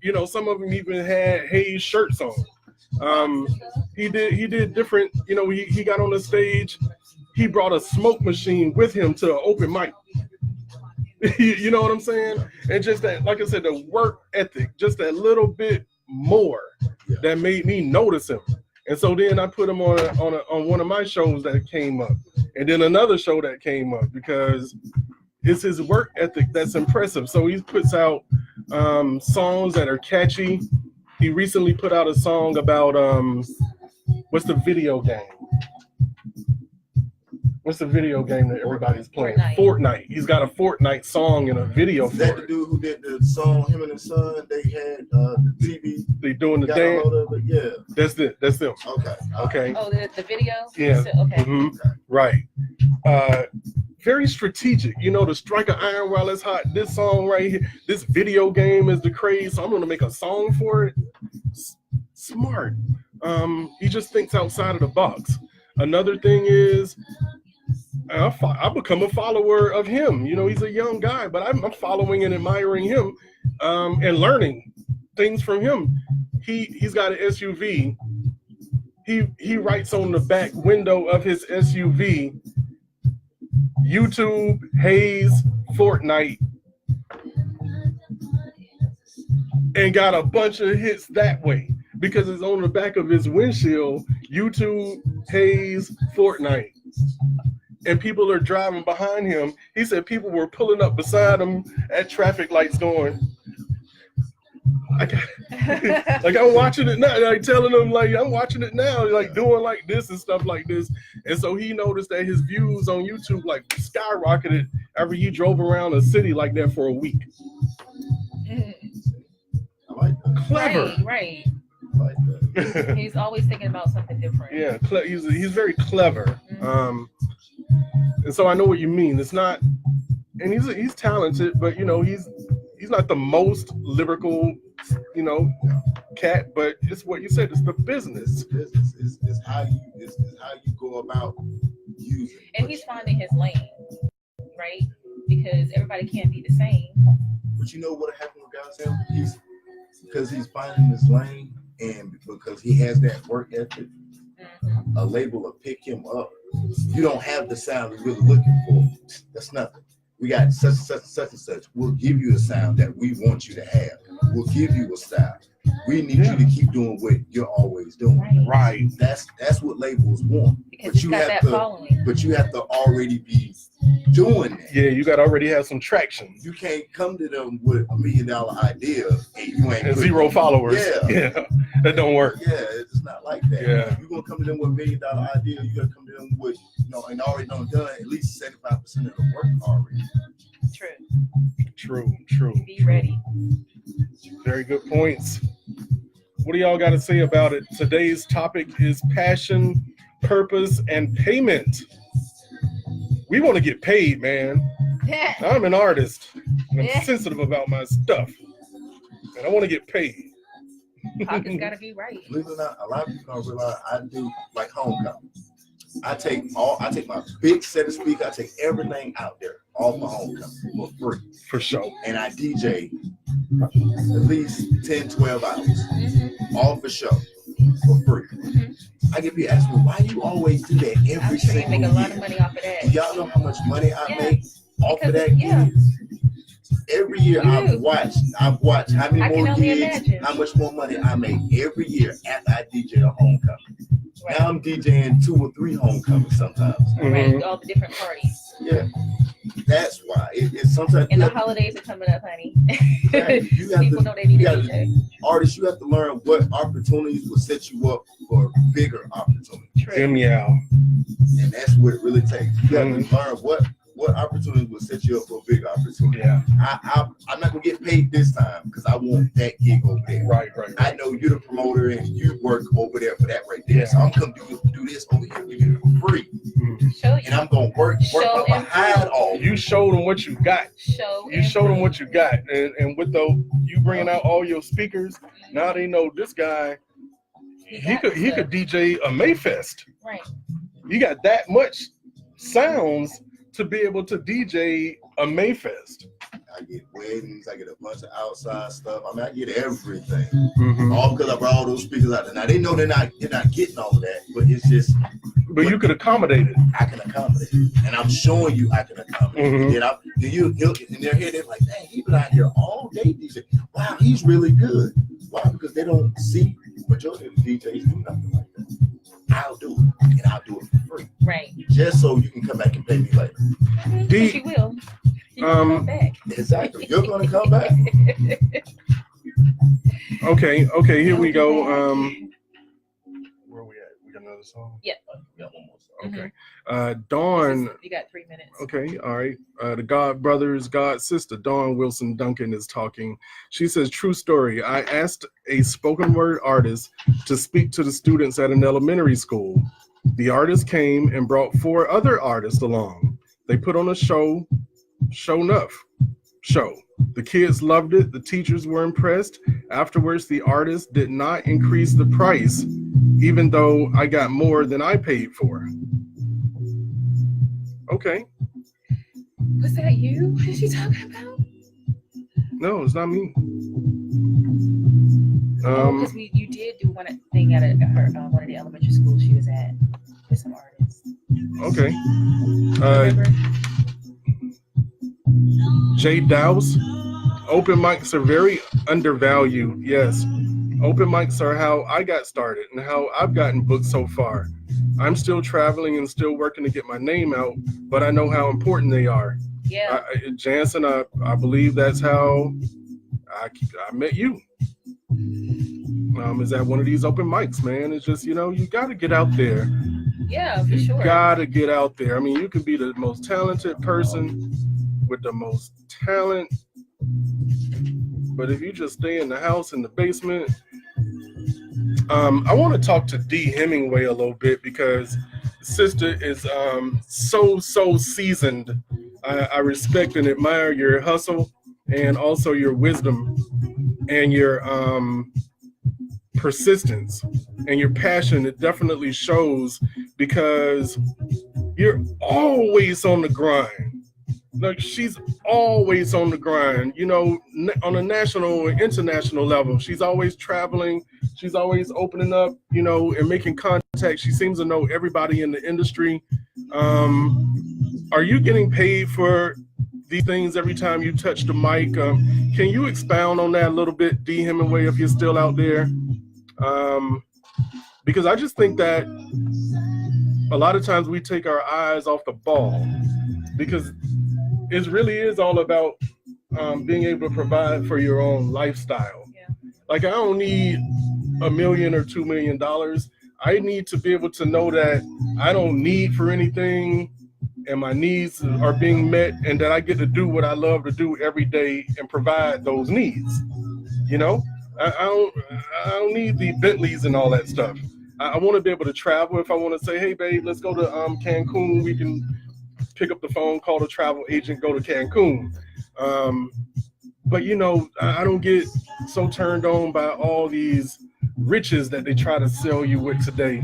You know, some of them even had Hayes shirts on. He did different, you know, he got on the stage. He brought a smoke machine with him to an open mic. You know what I'm saying? And just that, like I said, the work ethic, just that little bit more that made me notice him. And so then I put him on one of my shows that came up, and then another show that came up because it's his work ethic that's impressive. So he puts out songs that are catchy. He recently put out a song about what's the video game? What's the video game that everybody's playing? Fortnite. He's got a Fortnite song and a video for it. Is that the dude who did the song, him and his son, they had the TV? They doing the dance? Yeah. That's them. Okay. Oh, the video? Yeah. Okay. Mm-hmm. Right. Very strategic, you know, to strike an iron while it's hot. This song right here, this video game is the craze, so I'm going to make a song for it. Smart. He just thinks outside of the box. Another thing is, I become a follower of him. You know, he's a young guy, but I'm following and admiring him and learning things from him. He's got an SUV. He writes on the back window of his SUV, YouTube, Hayes, Fortnite, and got a bunch of hits that way because it's on the back of his windshield, YouTube, Hayes, Fortnite. And people are driving behind him. He said people were pulling up beside him at traffic lights going, like I'm watching it now, like telling them like I'm watching it now, like doing like this and stuff like this. And so he noticed that his views on YouTube like skyrocketed after he drove around a city like that for a week. I like that. Clever. Right. I like that. He's always thinking about something different. Yeah, he's very clever. Mm-hmm. And so I know what you mean. It's not, and he's talented, but you know he's not the most lyrical, you know, cat. But it's what you said. It's the business. It's how you go about using. And he's finding his lane, right? Because everybody can't be the same. But you know what happened with Godzilla? Because he's finding his lane, and because he has that work ethic, a label will pick him up. You don't have the sound we're really looking for. That's nothing. We got such and such. We'll give you the sound that we want you to have. We'll give you a style. We need you to keep doing what you're always doing. Right. That's what labels want. Because you got that following. But you have to already be doing that. Yeah, you got to already have some traction. You can't come to them with $1 million idea and you ain't and zero followers. Yeah, that don't work. Yeah, it's It's not like that. Yeah. If you're gonna come to them with $1 million idea, you gotta come to them with, and already done at least 75% of the work already. True. Be ready. Very good points. What do y'all got to say about it? Today's topic is passion, purpose, and payment. We want to get paid, man. I'm an artist, and I'm sensitive about my stuff, and I want to get paid. Pocket's got to be right. Believe it or not, a lot of people don't realize I do like homecoming. I take my big set of speakers, I take everything out there, all for homecoming for free. For sure. And I DJ at least 10, 12 hours, all for show, for free. I get people asking me, why do you always do that every I'm sure you single make a year? lot of money off of that. Do y'all know how much money I make off of that Yeah. gig? Every year I've watched how many I can more only gigs, imagine. how much more money I make every year after I DJ a homecoming. Right. Now I'm DJing 2 or 3 homecomings sometimes. Right, all the different parties. Yeah, that's why it's sometimes. And the holidays are coming up, honey. Right. You have People to, know they need you a gotta- DJ. Artists, you have to learn what opportunities will set you up for bigger opportunities, True. Yeah. and that's what it really takes. You have to learn what opportunities will set you up for a big opportunity. Yeah. I'm not gonna get paid this time because I want that gig over there. Right. I know you're the promoter and you work over there for that right there. Yeah. So I'm gonna do this over here for you for free, Show you. and I'm gonna work Show up behind all. You showed them what you got. Show. You showed them what you got, and with you bringing out all your speakers, now they know this guy. He could DJ a Mayfest. Right. You got that much sounds to be able to DJ a Mayfest. I get weddings, I get a bunch of outside stuff. I mean, I get everything. Mm-hmm. All because I brought all those speakers out there. Now they know they're not getting all of that, but it's just. But you could accommodate it. I can accommodate it, and I'm showing you I can accommodate it. Mhm. Then he'll in their head they're like, "Dang, he's been out here all day DJ. Wow, he's really good." Why? Because they don't see majority of the DJs do nothing like that. I'll do it, and I'll do it for free, Right. just so you can come back and pay me later. Because you will. You will come back. Exactly, you're gonna come back. Okay, here we go. Where are we at? We got another song? Yeah. We got one more song. Okay. Dawn. You got 3 minutes. Okay, all right. The God Brothers, God Sister, Dawn Wilson Duncan is talking. She says, true story. I asked a spoken word artist to speak to the students at an elementary school. The artist came and brought 4 other artists along. They put on a show. The kids loved it. The teachers were impressed. Afterwards, the artist did not increase the price, even though I got more than I paid for. Okay. Was that you? What is she talking about? No, it's not me. Because you did do one thing at one of the elementary schools she was at with some artists. Okay. Remember? Jay Dowse, open mics are very undervalued. Yes. Open mics are how I got started and how I've gotten booked so far. I'm still traveling and still working to get my name out, but I know how important they are. Yeah. Jansen, I believe that's how I met you. Is at one of these open mics, man. It's just, you got to get out there. Yeah, for sure. You got to get out there. I mean, you can be the most talented person with the most talent, but if you just stay in the house in the basement. I want to talk to D. Hemingway a little bit because sister is so seasoned. I respect and admire your hustle and also your wisdom and your persistence and your passion. It definitely shows because you're always on the grind. Like, she's always on the grind, on a national and international level. She's always traveling. She's always opening up, and making contact. She seems to know everybody in the industry. Are you getting paid for these things every time you touch the mic? Can you expound on that a little bit, D. Hemingway, if you're still out there? Because I just think that a lot of times we take our eyes off the ball because it really is all about being able to provide for your own lifestyle. Yeah. Like, I don't need $1 million or $2 million, I need to be able to know that I don't need for anything and my needs are being met and that I get to do what I love to do every day and provide those needs. You know, I don't need the Bentleys and all that stuff. I want to be able to travel. If I want to say, hey, babe, let's go to Cancun, we can pick up the phone, call the travel agent, go to Cancun. But, you know, I don't get so turned on by all these riches that they try to sell you with today.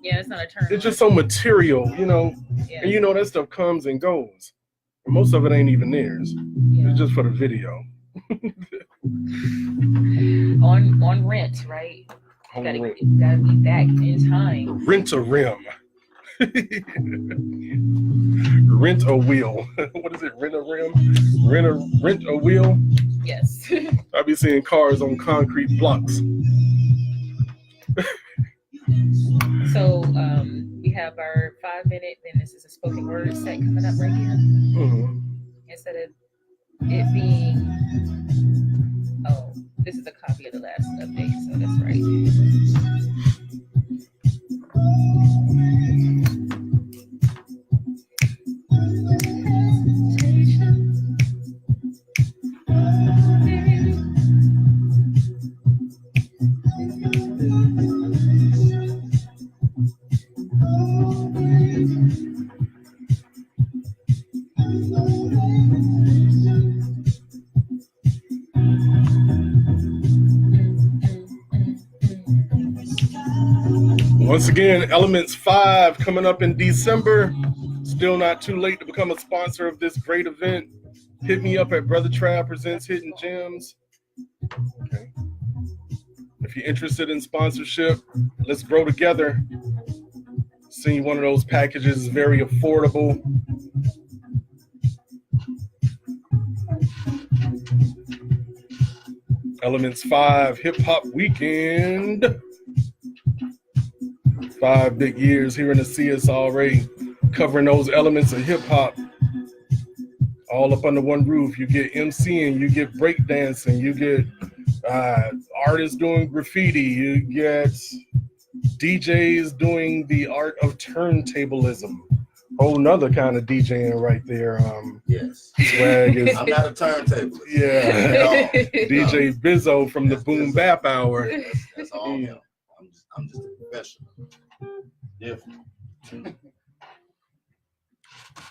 Yeah, it's not a turn. It's just so material, you know, Yeah. and you know that stuff comes and goes. And most of it ain't even theirs. Yeah. It's just for the video. On rent, right? Home Gotta rent. be back in time. Rent a rim. Rent a wheel. What is it? Rent a rim? Rent a wheel? Yes. I be seeing cars on concrete blocks. So we have our 5 minute, then this is a spoken word set coming up right here. Mm-hmm. Instead of it being, oh, this is a copy of the last update, so that's right. Once again, Elements 5 coming up in December. Still not too late to become a sponsor of this great event. Hit me up at Brotha Trav Presents Hidden Gems. Okay. If you're interested in sponsorship, let's grow together. See, one of those packages is very affordable. Elements 5 Hip Hop Weekend. 5 big years here in the CSRA, covering those elements of hip hop all up under one roof. You get MCing, you get breakdancing, you get artists doing graffiti, you get DJs doing the art of turntablism. Whole nother kind of DJing right there. Yes. Swag is, I'm not a turntable. yeah. DJ Bizzo from the Boom Bap Hour. That's all. Yeah. I'm just a professional. Definitely.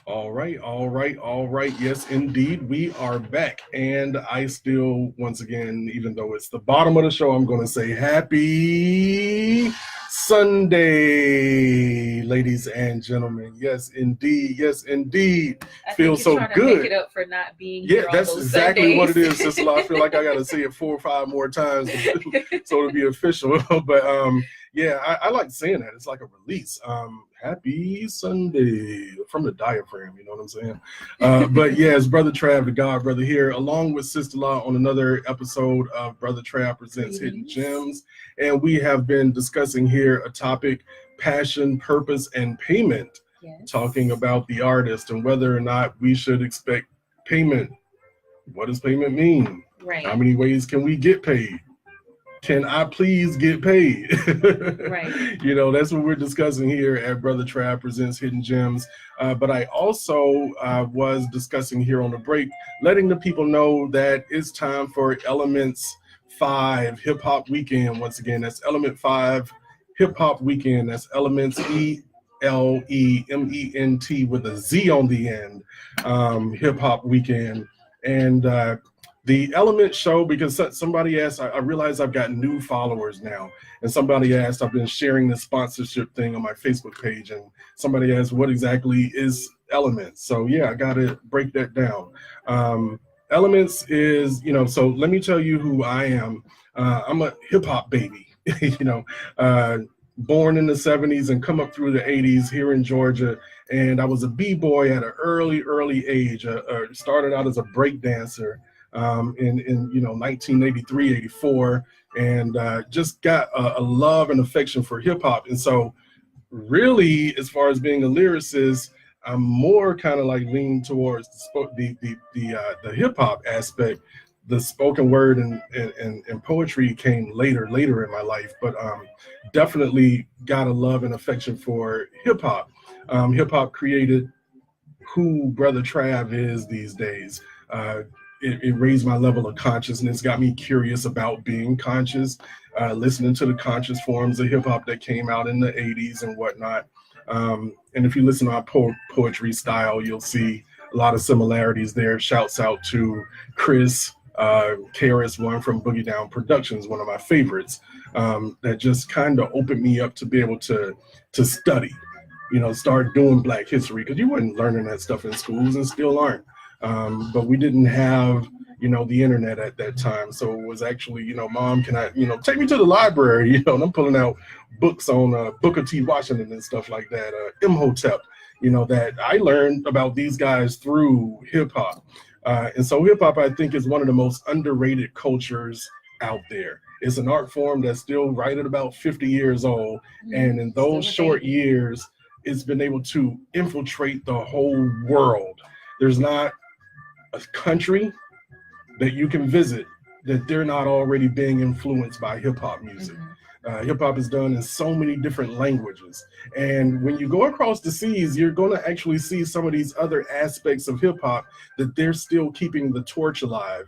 All right. Yes, indeed, we are back. And I still, once again, even though it's the bottom of the show, I'm going to say happy Sunday, ladies and gentlemen. Yes, indeed. I Feels think you're so trying to good. make it up for not being Yeah, here on that's those exactly what it Sundays. is, Sister. I feel like I got to say it 4 or 5 more times so it'll be official. But yeah, I like saying that. It's like a release. Happy Sunday from the diaphragm, you know what I'm saying? But yeah, it's Brotha Trav, the God Brother here, along with Sister Law on another episode of Brotha Trav Presents Hidden Gems. And we have been discussing here a topic, passion, purpose, and payment. Yes. Talking about the artist and whether or not we should expect payment. What does payment mean? Right. How many ways can we get paid? Can I please get paid? Right. You know, that's what we're discussing here at Brotha Trav Presents Hidden Gems. But I also was discussing here on the break, letting the people know that it's time for Elements 5 Hip Hop Weekend. Once again, that's Element 5 Hip Hop Weekend. That's Elements ELEMENT with a Z on the end. Hip Hop Weekend. And the Element show, because somebody asked, I realize I've got new followers now, and somebody asked, I've been sharing this sponsorship thing on my Facebook page, and somebody asked, what exactly is Elements? So yeah, I got to break that down. Elements is, you know, so let me tell you who I am. I'm a hip hop baby, you know, born in the 70s and come up through the 80s here in Georgia. And I was a B-boy at an early age. Started out as a break dancer in 1983, 84, and just got a love and affection for hip hop. And so really, as far as being a lyricist, I'm more kind of like leaning towards the hip hop aspect. the spoken word and poetry came later in my life, but definitely got a love and affection for hip hop. Hip hop created who Brother Trav is these days. It raised my level of consciousness, got me curious about being conscious, listening to the conscious forms of hip hop that came out in the 80s and whatnot. And if you listen to our poetry style, you'll see a lot of similarities there. Shouts out to Chris, KRS-One from Boogie Down Productions, one of my favorites, that just kind of opened me up to be able to study, start doing Black history, because you weren't learning that stuff in schools and still aren't. But we didn't have, the internet at that time. So it was actually, Mom, can I, take me to the library, and I'm pulling out books on Booker T. Washington and stuff like that, Imhotep, that I learned about these guys through hip hop. And so hip hop, I think, is one of the most underrated cultures out there. It's an art form that's still right at about 50 years old. And in those short years, it's been able to infiltrate the whole world. There's not a country that you can visit that they're not already being influenced by hip hop music. Hip hop is done in so many different languages. And when you go across the seas, you're going to actually see some of these other aspects of hip hop that they're still keeping the torch alive.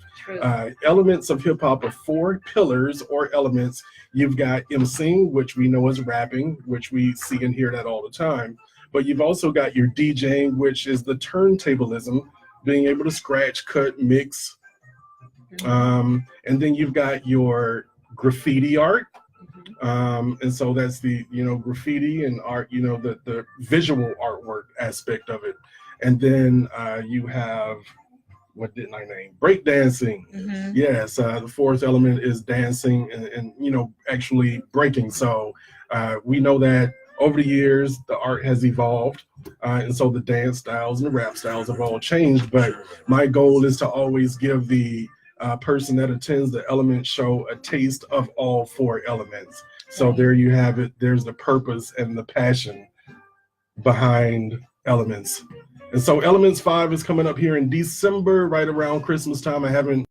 Elements of hip hop are 4 pillars or elements. You've got emceeing, which we know is rapping, which we see and hear that all the time. But you've also got your DJing, which is the turntablism, being able to scratch, cut, mix. And then you've got your graffiti art. And so that's the, graffiti and art, the visual artwork aspect of it. And then you have, what didn't I name? Breakdancing. Yes, the 4th element is dancing and actually breaking. So we know that over the years, the art has evolved. And so the dance styles and the rap styles have all changed. But my goal is to always give the person that attends the element show a taste of all 4 elements. So there you have it. There's the purpose and the passion behind Elements. And so Elements 5 is coming up here in December, right around Christmas time. I haven't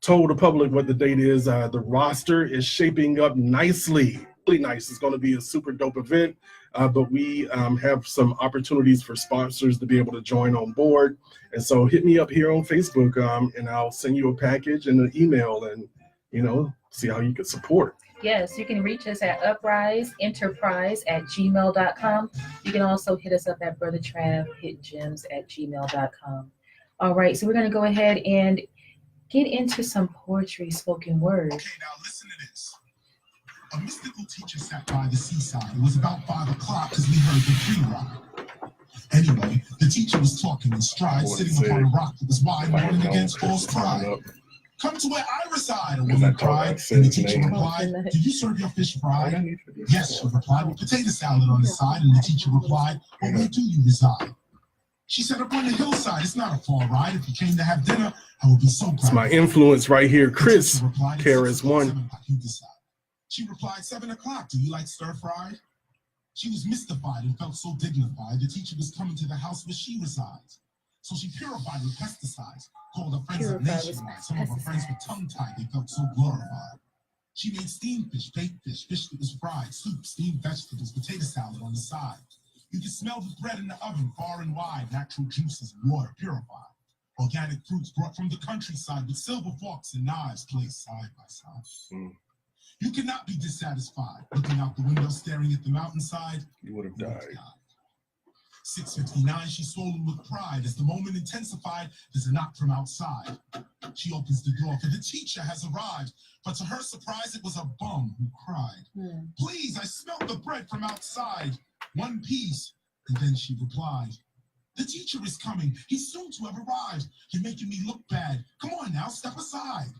told the public what the date is. The roster is shaping up nicely. Really nice. It's going to be a super dope event. But we have some opportunities for sponsors to be able to join on board. And so hit me up here on Facebook and I'll send you a package and an email and, see how you can support. Yes, you can reach us at upriseenterprise@gmail.com. You can also hit us up at Brother Trav hitgems@gmail.com. All right, so we're going to go ahead and get into some poetry, spoken word. Okay, now listen to this. A mystical teacher sat by the seaside. It was about 5 o'clock because we heard the free ride. Anyway, the teacher was talking in stride, sitting upon a rock that was wide, warning against false pride. Come to where I reside, a woman cried, and the teacher replied, do you serve your fish fried? Yes, she replied, with potato salad on the side, and the teacher replied, well, where do you reside? She said, up on the hillside. It's not a far ride. If you came to have dinner, I would be so proud. It's my influence right here, Chris, KRS-One. She replied, 7 o'clock. Do you like stir fried? She was mystified and felt so dignified. The teacher was coming to the house where she resides. So she purified with pesticides, called her friends up nationwide. Some of her friends were tongue-tied. They felt so glorified. She made steamed fish, baked fish, fish that was fried, soup, steamed vegetables, potato salad on the side. You could smell the bread in the oven far and wide. Natural juices, water purified. Organic fruits brought from the countryside with silver forks and knives placed side by side. You cannot be dissatisfied. Looking out the window, staring at the mountainside, You would have died. 6:59, she's swollen with pride. As the moment intensified, there's a knock from outside. She opens the door, for the teacher has arrived. But to her surprise, it was a bum who cried. Please, I smelled the bread from outside. One piece. And then she replied, the teacher is coming. He's soon to have arrived. You're making me look bad. Come on now, step aside.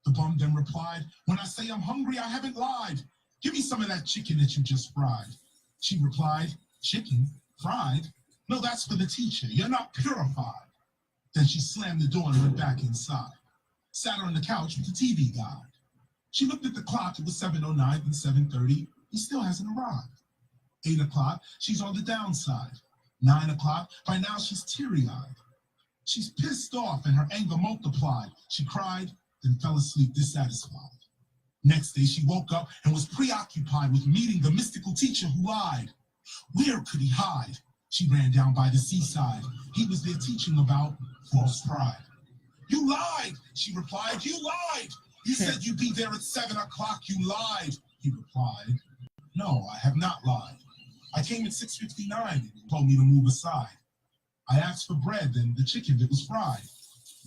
The bum then replied, when I say I'm hungry, I haven't lied. Give me some of that chicken that you just fried. She replied, chicken? Fried? No, that's for the teacher. You're not purified. Then she slammed the door and went back inside. Sat on the couch with the TV guide. She looked at the clock. It was 7:09 and 7:30. He still hasn't arrived. 8 o'clock, she's on the downside. 9 o'clock, by now she's teary-eyed. She's pissed off and her anger multiplied. She cried, then fell asleep dissatisfied. Next day, she woke up and was preoccupied with meeting the mystical teacher who lied. Where could he hide? She ran down by the seaside. He was there teaching about false pride. You lied, she replied, you lied. You said you'd be there at 7 o'clock, you lied. He replied, no, I have not lied. I came at 6:59 and you told me to move aside. I asked for bread and the chicken that was fried.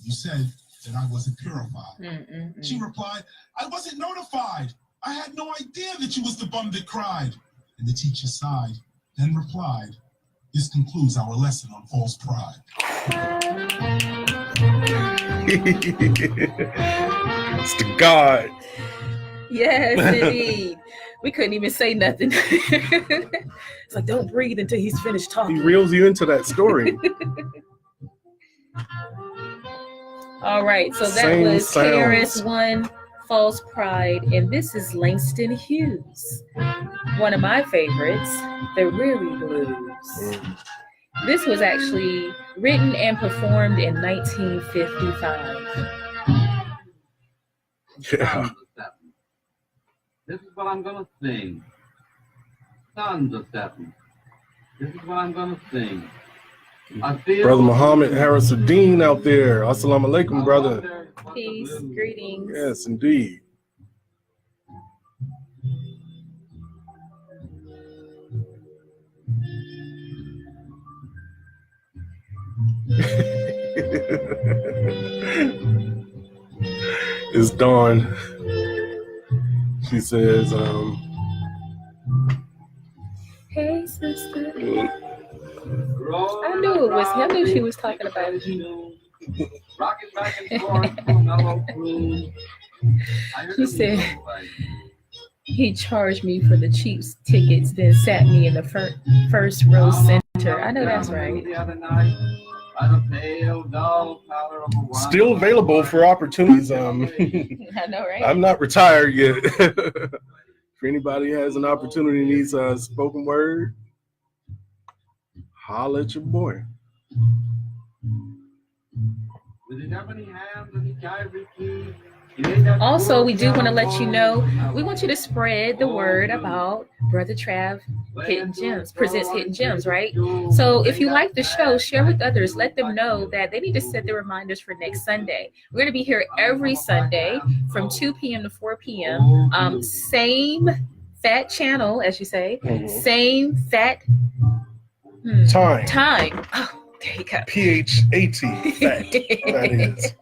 You said that I wasn't purified. She replied, I wasn't notified. I had no idea that you was the bum that cried. And the teacher sighed, then replied, this concludes our lesson on false pride. It's the God. Yes, indeed. We couldn't even say nothing. It's like, don't breathe until he's finished He talking. reels you into that story. All right, so that Same was sounds. KRS-One, False Pride, and this is Langston Hughes. One of my favorites, the Riri Blues. This was actually written and performed in 1955. Yeah. This is what I'm gonna sing. Sons of Stephen. This is what I'm gonna sing. I feel Brother Muhammad Harrisuddin out there. Assalamu alaikum, brother. Peace, greetings. Yes, indeed. It's Dawn. She says, Hey, sister. I knew it was him. I knew she was talking about you. Rocking back and forth to a mellow groove. She said he charged me for the cheap tickets, then sat me in the first row center. I know that's right. The other night, by the pale, dull pallor of a wine. still available for opportunities. I know, right? I'm not retired yet. If anybody has an opportunity, needs a spoken word, holla at your boy. With his ebony hands and his ivory keys, Also, we do want to let you know, we want you to spread the word about Brother Trav Hidden Gems, presents Hidden Gems, right? So if you like the show, share with others. Let them know that they need to set the reminders for next Sunday. We're going to be here every Sunday from 2 p.m. to 4 p.m. Same fat channel, as you say. Same fat time. Oh, there you go. PHAT, fat, that is.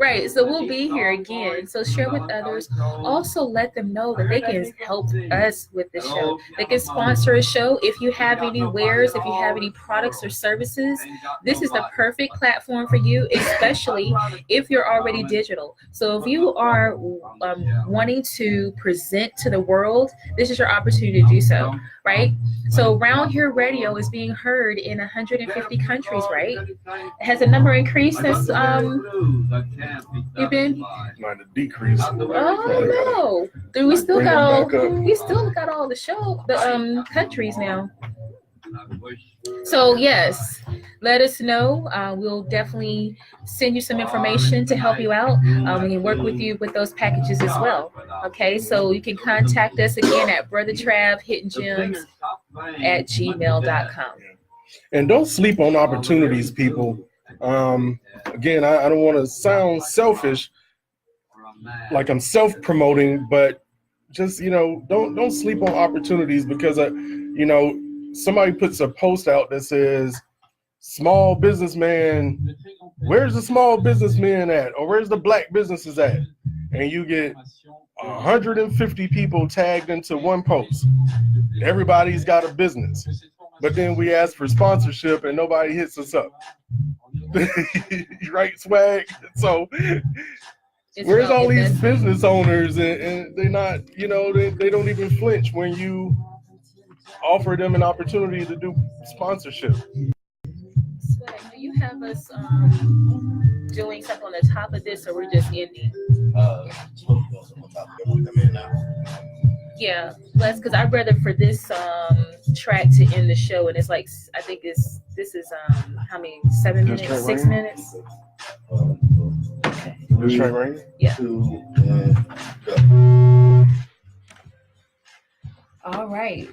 Right, so we'll be here again. So share with others. Also, let them know that they can help us with the show. They can sponsor a show. If you have any wares, if you have any products or services, this is the perfect platform for you, especially if you're already digital. So if you are wanting to present to the world, this is your opportunity to do so, right? So Round Here Radio is being heard in 150 countries, right? Has the number increased since you've been? Might have decreased. Oh no! We still got all the countries now. So yes, let us know. We'll definitely send you some information to help you out. We can work with you with those packages as well. Okay, so you can contact us again at Brother Trav Hidden Gems at gmail.com. And don't sleep on opportunities, people. Again, I don't want to sound selfish, like I'm self-promoting, but just, don't sleep on opportunities because, somebody puts a post out that says, small businessman, where's the small businessman at? Or where's the black businesses at? And you get 150 people tagged into one post. Everybody's got a business. But then we ask for sponsorship and nobody hits us up. Right, Swag? So where's all these business owners and they're not, they don't even flinch when you offer them an opportunity to do sponsorship. Swag, do you have us doing something on the top of this, or we're just ending? Yeah, because I'd rather for this track to end the show, and it's like, I think it's This is how many? 7 That's minutes? right, 6 right. minutes? Okay. That's right, right? Yeah. 2, and go. All right.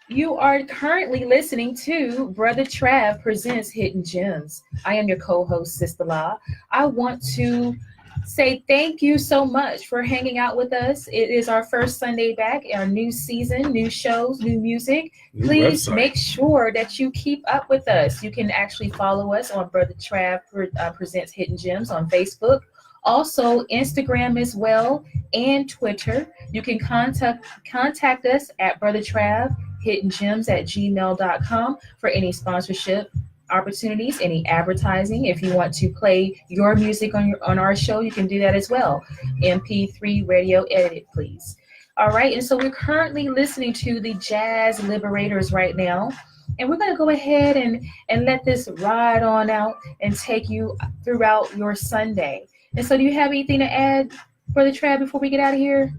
You are currently listening to Brother Trav Presents Hidden Gems. I am your co-host, Sister La. I want to say thank you so much for hanging out with us. It is our first Sunday back, our new season, new shows, new music. New Please website. make sure that you keep up with us. You can actually follow us on Brother Trav Presents Hidden Gems on Facebook. Also, Instagram as well, and Twitter. You can contact us at Brother Trav Hidden Gems at gmail.com for any sponsorship opportunities, any advertising. If you want to play your music on our show, you can do that as well. MP3 radio edit, please. All right, and so we're currently listening to the Jazz Liberators right now. And we're going to go ahead and let this ride on out and take you throughout your Sunday. And so do you have anything to add, Brother Trav, before we get out of here?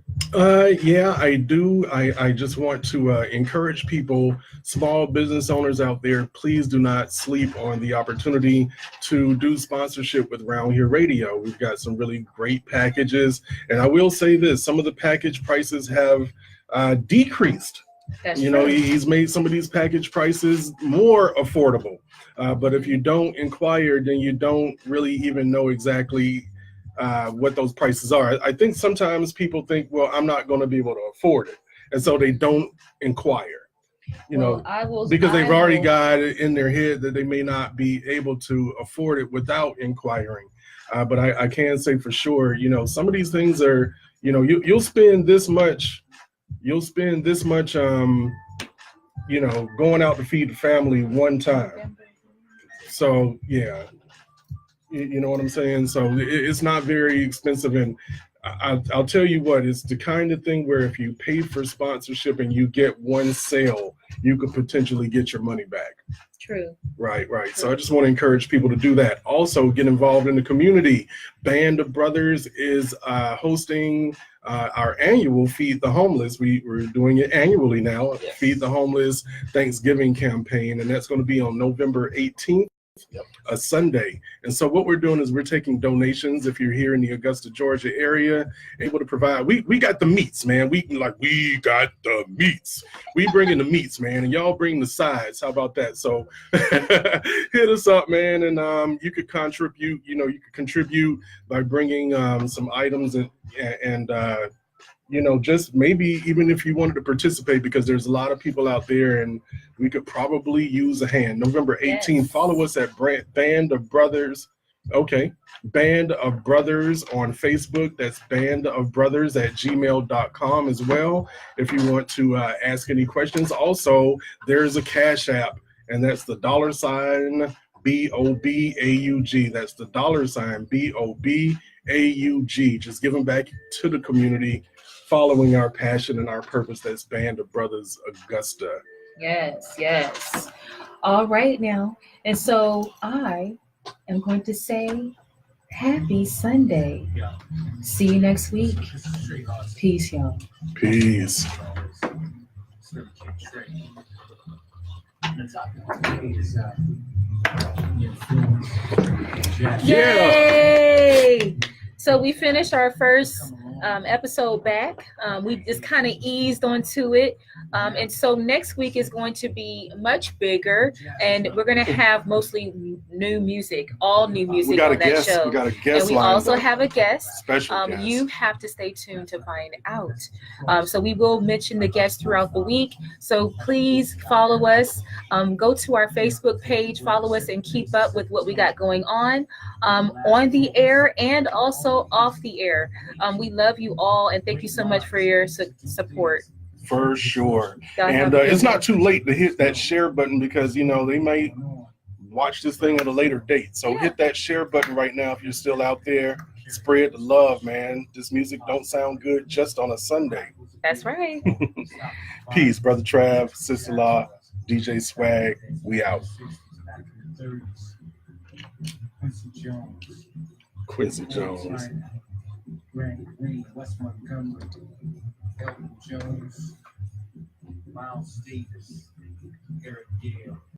Yeah, I do. I just want to encourage people, small business owners out there, please do not sleep on the opportunity to do sponsorship with Round Here Radio. We've got some really great packages. And I will say this, some of the package prices have decreased. That's You know, true. he's made some of these package prices more affordable. But if you don't inquire, then you don't really even know exactly what those prices are. I think sometimes people think, well, I'm not going to be able to afford it. And so they don't inquire, because they've already got it in their head that they may not be able to afford it without inquiring. But I can say for sure, some of these things are, you'll spend this much, going out to feed the family one time. So, yeah. You know what I'm saying? So it's not very expensive. And I'll tell you what, it's the kind of thing where if you pay for sponsorship and you get one sale, you could potentially get your money back. True. Right. So I just want to encourage people to do that. Also, get involved in the community. Band of Brothers is hosting our annual Feed the Homeless. We're doing it annually now, Yes. Feed the Homeless Thanksgiving campaign, and that's going to be on November 18th. Yep. A Sunday. And so what we're doing is we're taking donations. If you're here in the Augusta, Georgia area, able to provide, we got the meats, man. We got the meats. We bring in the meats, man, and y'all bring the sides. How about that? So hit us up, man, and you could contribute. You could contribute by bringing some items and just maybe even if you wanted to participate, because there's a lot of people out there and we could probably use a hand. November 18th, Yes. Follow us at Band of Brothers. Okay. Band of Brothers on Facebook. That's bandofbrothers@gmail.com as well. If you want to ask any questions. Also, there's a Cash App, and that's the $BOBAUG. That's the $BOBAUG. Just giving back to the community, following our passion and our purpose. That's Band of Brothers Augusta. Yes. All right now. And so I am going to say happy Sunday. See you next week. Peace, y'all. Peace. Yay! So we finished our first episode back. We just kind of eased onto it. And so next week is going to be much bigger, and we're going to have mostly new music, all new music We got on a that guest. show. We got a guest. And we lined also up. have a guest. Special guest. You have to stay tuned to find out. So we will mention the guests throughout the week. So please follow us. Go to our Facebook page, follow us, and keep up with what we got going on the air and also off the air. We love you all, and thank you so much for your support. For sure. Y'all have And a good it's one. not too late to hit that share button, because they might watch this thing at a later date. So hit that share button right now if you're still out there. Spread the love, man. This music don't sound good just on a Sunday. That's right. Peace, Brother Trav, Sister Law, DJ Swag. We out. Quincy Jones. Grant Green, West Montgomery, Elton Jones, Miles Davis, Eric Gale.